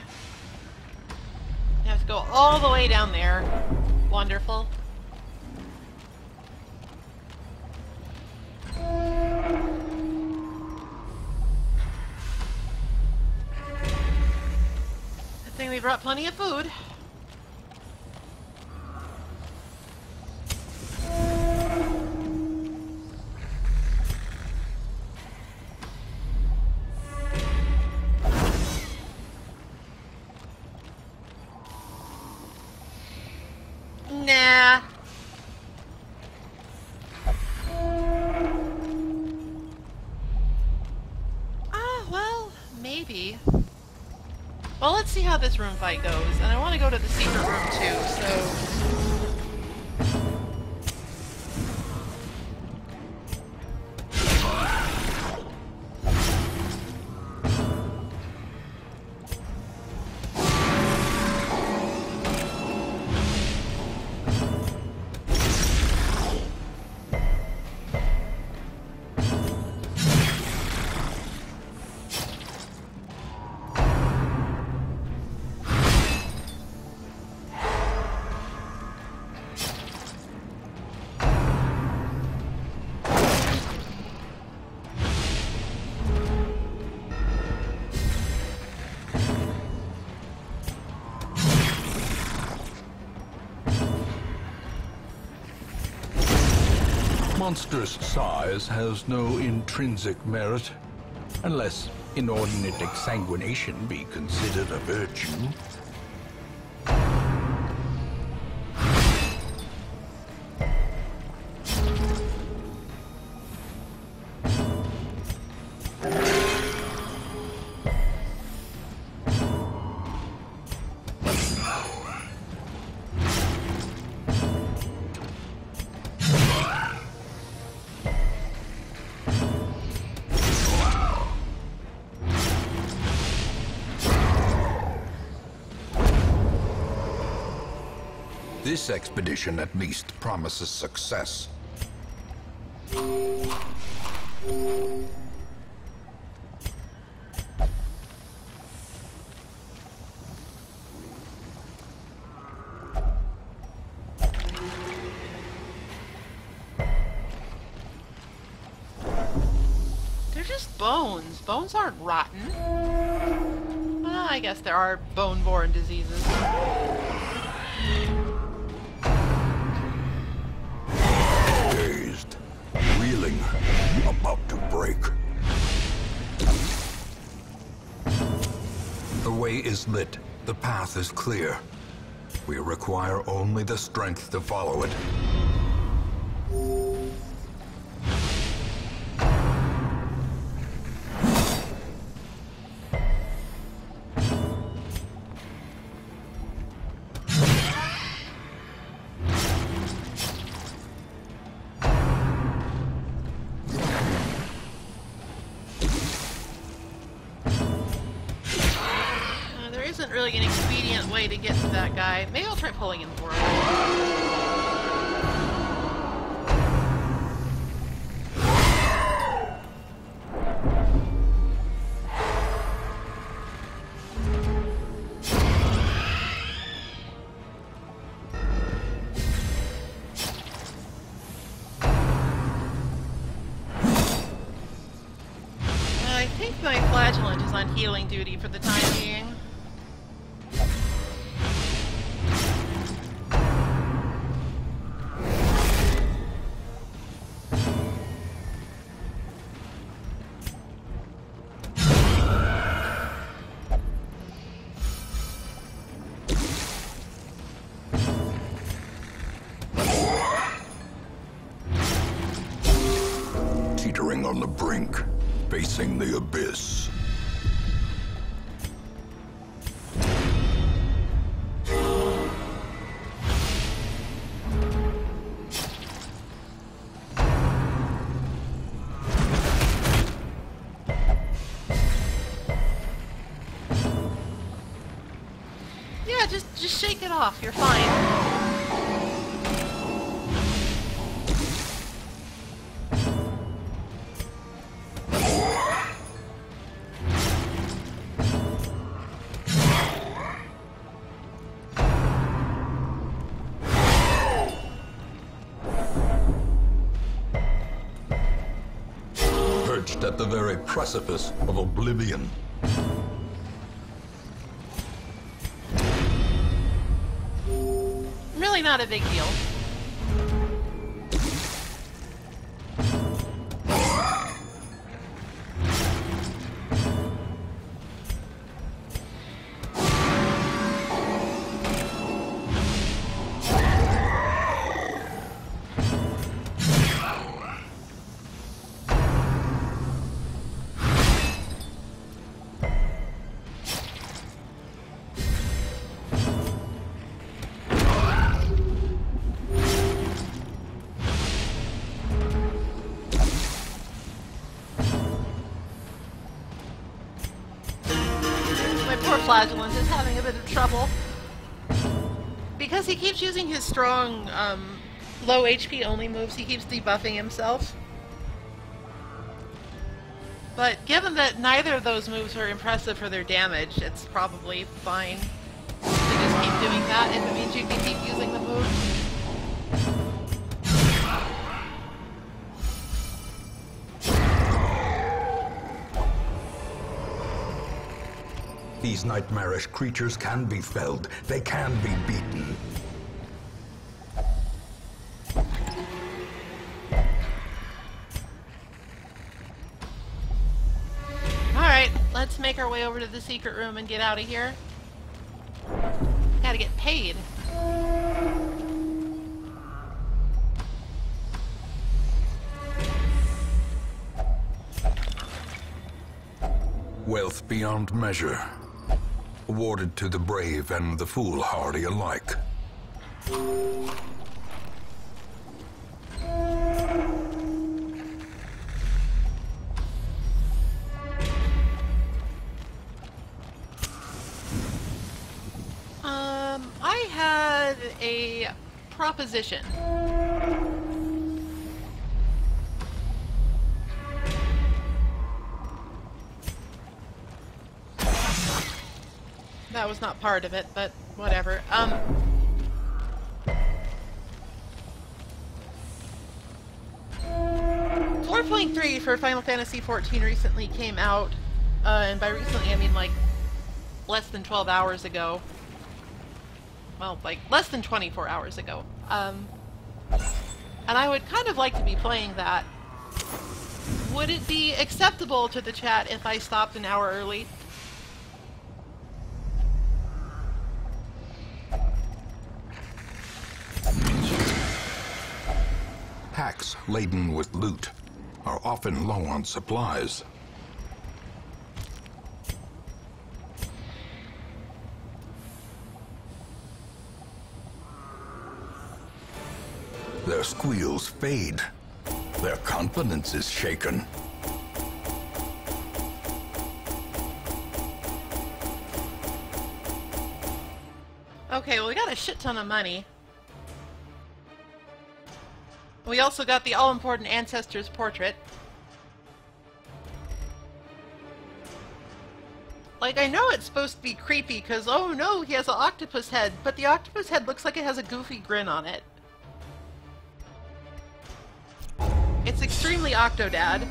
You have to go all the way down there. Wonderful. Good thing we brought plenty of food. Nah. Well, maybe. Well, let's see how this room fight goes. And I want to go to the secret room too, so... Monstrous size has no intrinsic merit, unless inordinate exsanguination be considered a virtue. This expedition at least promises success. They're just bones. Bones aren't rotten. Well, I guess there are bone-borne diseases. Dazed, reeling, about to break. The way is lit. The path is clear. We require only the strength to follow it. Isn't really an expedient way to get to that guy. Maybe I'll try pulling him forward. I think my flagellant is on healing duty for the time being. Teetering on the brink, facing the abyss. Yeah, just shake it off. You're fine. perched at the very precipice of oblivion. Really not a big deal. Flagellance is having a bit of trouble because he keeps using his strong low HP only moves. He keeps debuffing himself, but given that neither of those moves are impressive for their damage, it's probably fine to just keep doing that if it means you can keep using the move. These nightmarish creatures can be felled. They can be beaten. Alright, let's make our way over to the secret room and get out of here. Gotta get paid. Wealth beyond measure, awarded to the brave and the foolhardy alike. I had a proposition. That was not part of it, but whatever. 4.3 for Final Fantasy XIV recently came out, and by recently I mean like less than 12 hours ago. Well, like less than 24 hours ago. And I would kind of like to be playing that. Would it be acceptable to the chat if I stopped an hour early? Packs laden with loot are often low on supplies. Their squeals fade. Their confidence is shaken. Okay, well we got a shit ton of money. We also got the all-important Ancestor's Portrait. Like, I know it's supposed to be creepy because, oh no, he has an octopus head, but the octopus head looks like it has a goofy grin on it. It's extremely Octodad.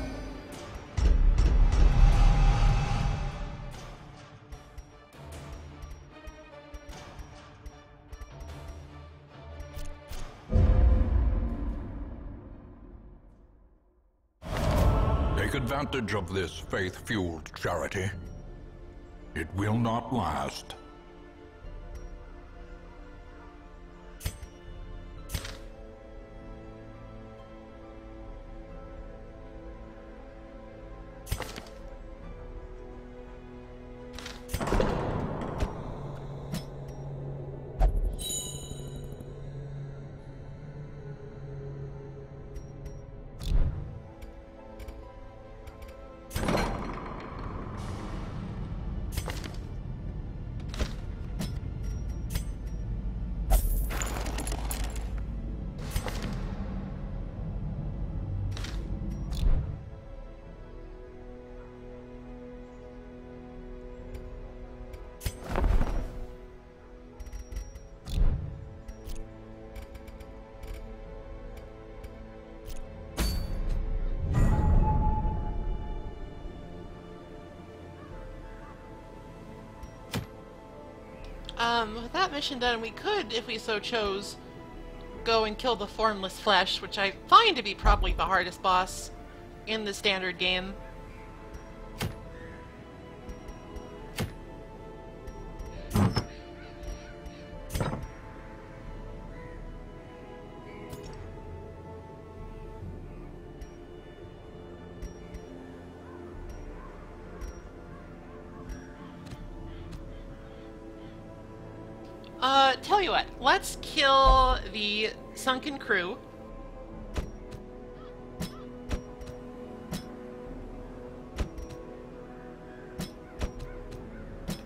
Take advantage of this faith-fueled charity. It will not last. With that mission done, we could, if we so chose, go and kill the Formless Flesh, which I find to be probably the hardest boss in the standard game. Tell you what, let's kill the Sunken Crew.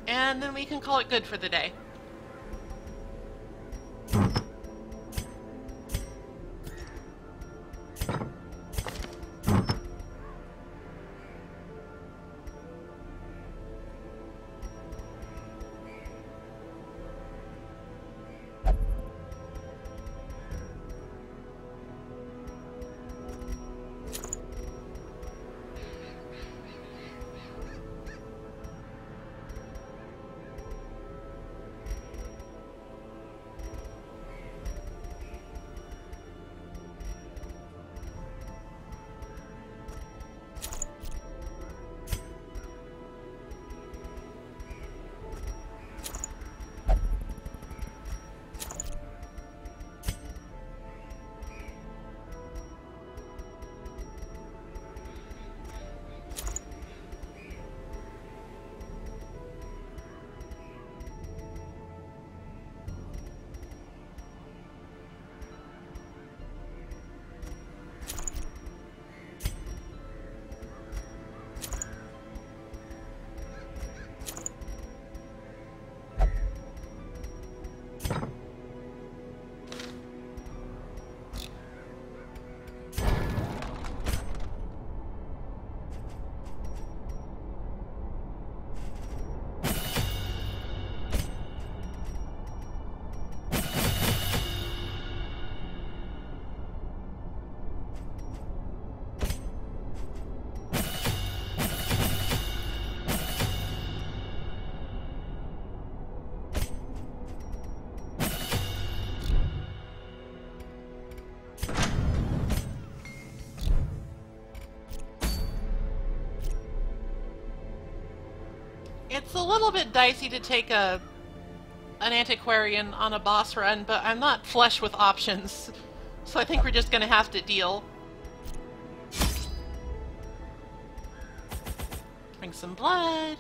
And then we can call it good for the day. It's a little bit dicey to take an antiquarian on a boss run, but I'm not flush with options, so I think we're just gonna have to deal. Drink some blood.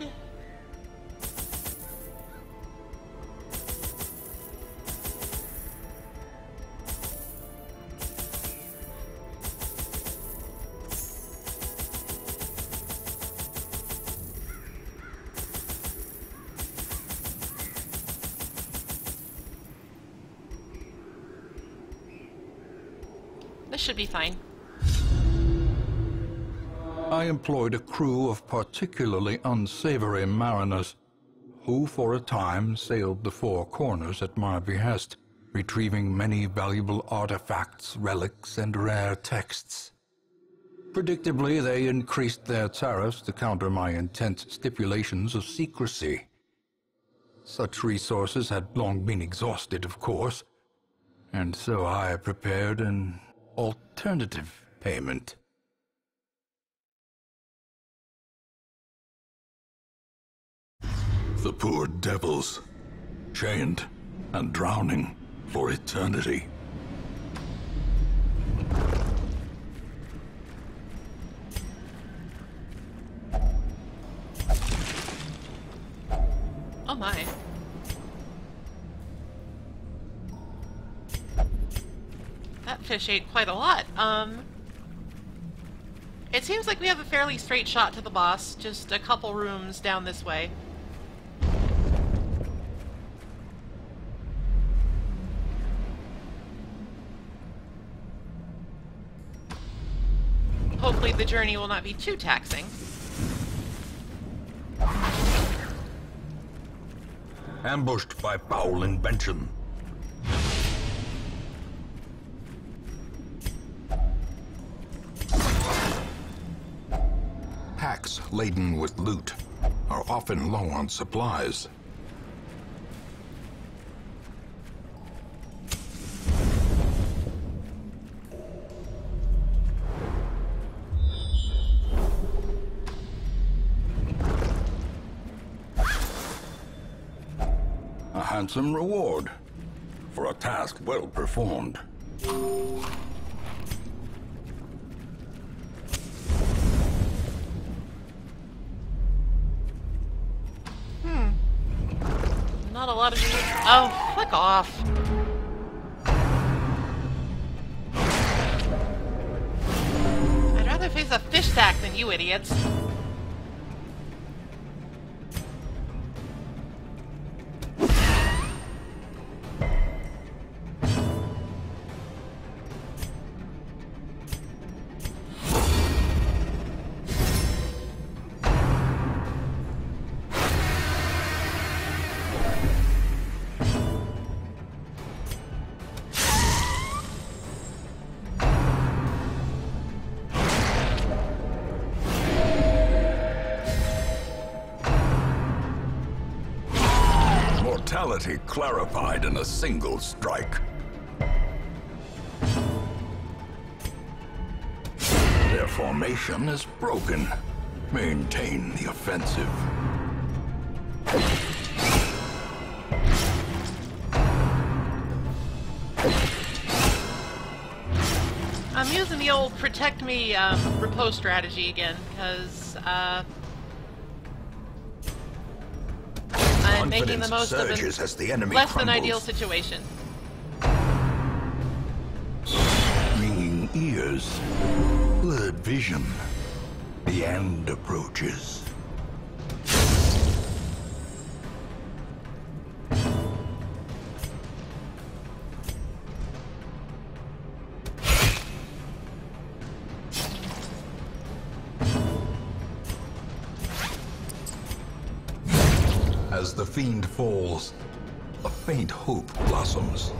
This should be fine. I employed a crew of particularly unsavory mariners, who for a time sailed the four corners at my behest, retrieving many valuable artifacts, relics, and rare texts. Predictably, they increased their tariffs to counter my intense stipulations of secrecy. Such resources had long been exhausted, of course, and so I prepared an alternative payment. The poor devils, chained and drowning for eternity. Oh my. That fish ate quite a lot. It seems like we have a fairly straight shot to the boss, just a couple rooms down this way. Hopefully the journey will not be too taxing. Ambushed by foul invention. Packs laden with loot are often low on supplies. handsome reward for a task well performed. Not a lot of... Oh, click off. I'd rather face a fish stack than you idiots. Mortality clarified in a single strike. Their formation is broken. Maintain the offensive. I'm using the old protect me repose strategy again, because I'm making the most of surges as the enemy less crumbles. than ideal situation. Ringing ears, blurred vision. The end approaches. As the fiend falls, a faint hope blossoms.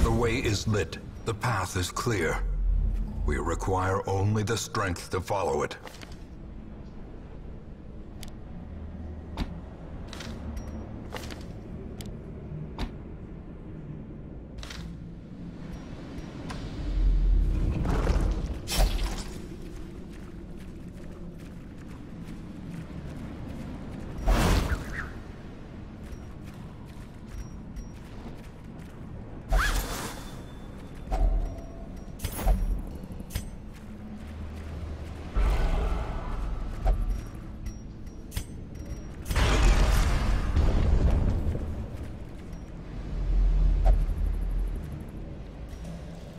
The way is lit. The path is clear. We require only the strength to follow it.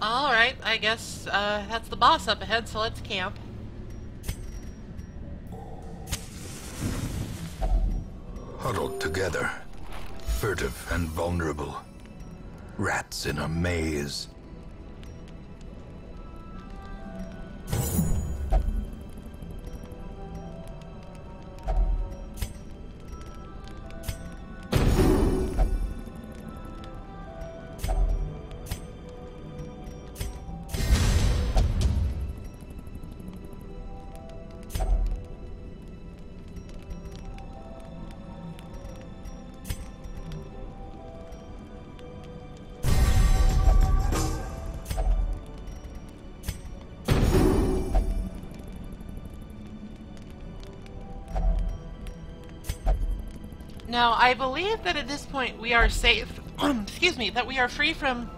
Alright, I guess that's the boss up ahead, so let's camp. Huddled together, furtive and vulnerable. Rats in a maze. Now, I believe that at this point we are safe, excuse me, that we are free from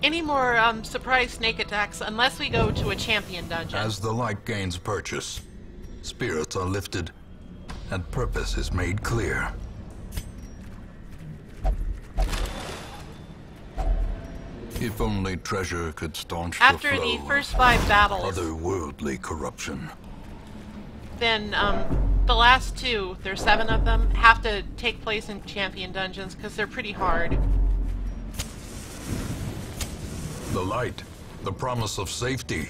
any more surprise snake attacks unless we go to a champion dungeon. As the light gains purchase, spirits are lifted, and purpose is made clear. If only treasure could staunch After the flow the first 5 battles, otherworldly corruption. then the last 2, there's 7 of them, have to take place in champion dungeons because they're pretty hard. The light, the promise of safety.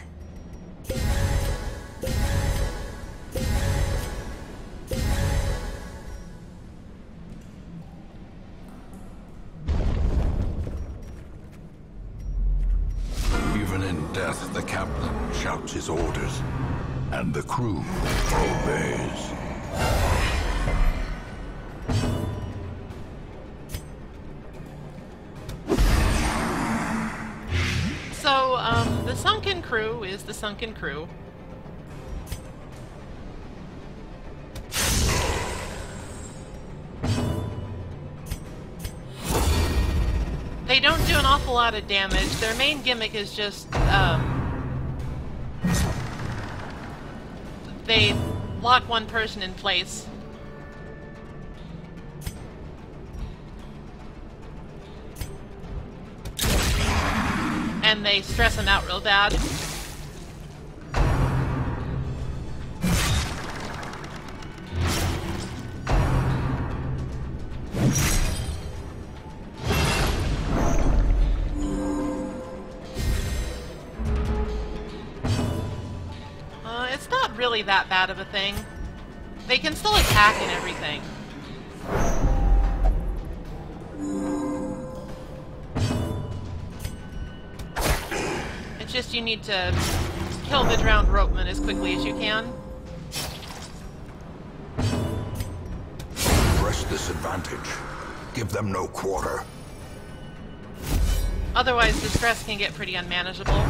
Even in death, the captain shouts his orders. and the crew obeys. So, the sunken crew is the sunken crew. They don't do an awful lot of damage. Their main gimmick is just, they lock one person in place. And they stress them out real bad. It's not really that bad of a thing. They can still attack and everything. It's just you need to kill the drowned ropeman as quickly as you can. Press this advantage. Give them no quarter. Otherwise, the stress can get pretty unmanageable.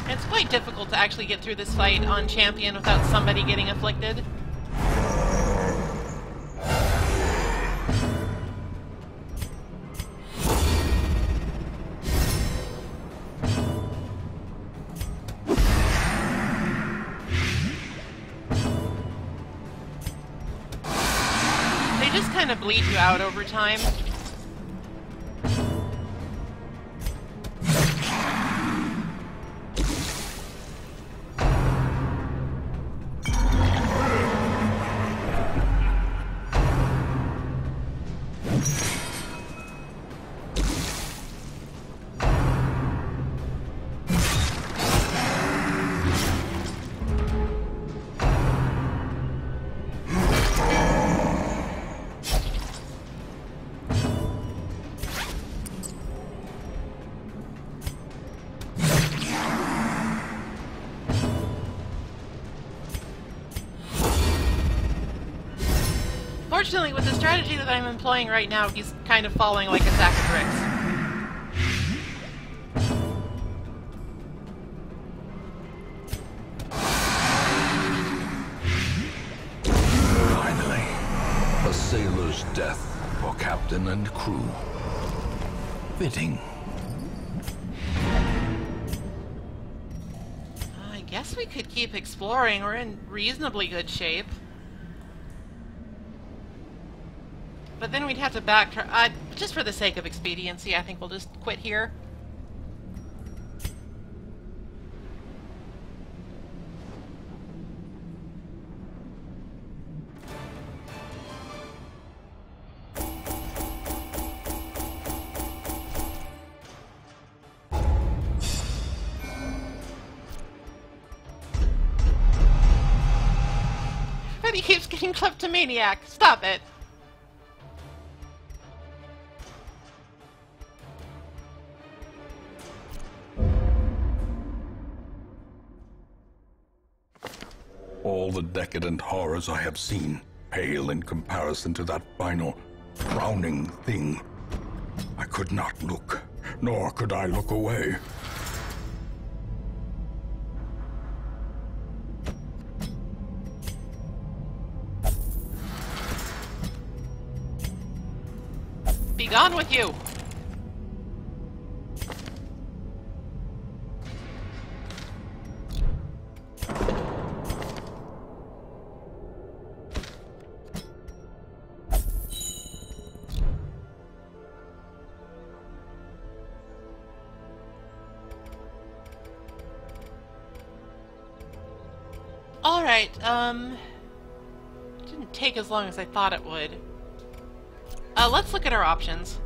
It's quite difficult to actually get through this fight on champion without somebody getting afflicted. They just kind of bleed you out over time. Fortunately, with the strategy that I'm employing right now, he's kind of falling like a sack of bricks. Finally, a sailor's death for captain and crew. Fitting. I guess we could keep exploring. We're in reasonably good shape. But then we'd have to backtrack. Just for the sake of expediency, I think we'll just quit here. Everybody keeps getting kleptomaniac. Stop it. All the decadent horrors I have seen pale in comparison to that final, frowning thing. I could not look, nor could I look away. Be gone with you! Alright, didn't take as long as I thought it would. Let's look at our options.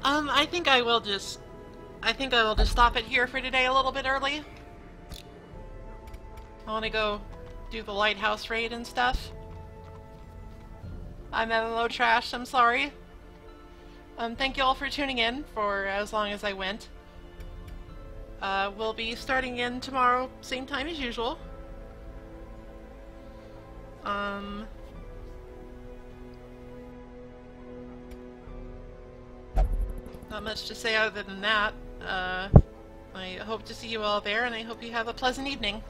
I think I will just stop it here for today a little bit early. I want to go do the lighthouse raid and stuff. I'm MMO Trash, I'm sorry. Thank you all for tuning in for as long as I went. We'll be starting again tomorrow, same time as usual. Not much to say other than that. I hope to see you all there, and I hope you have a pleasant evening.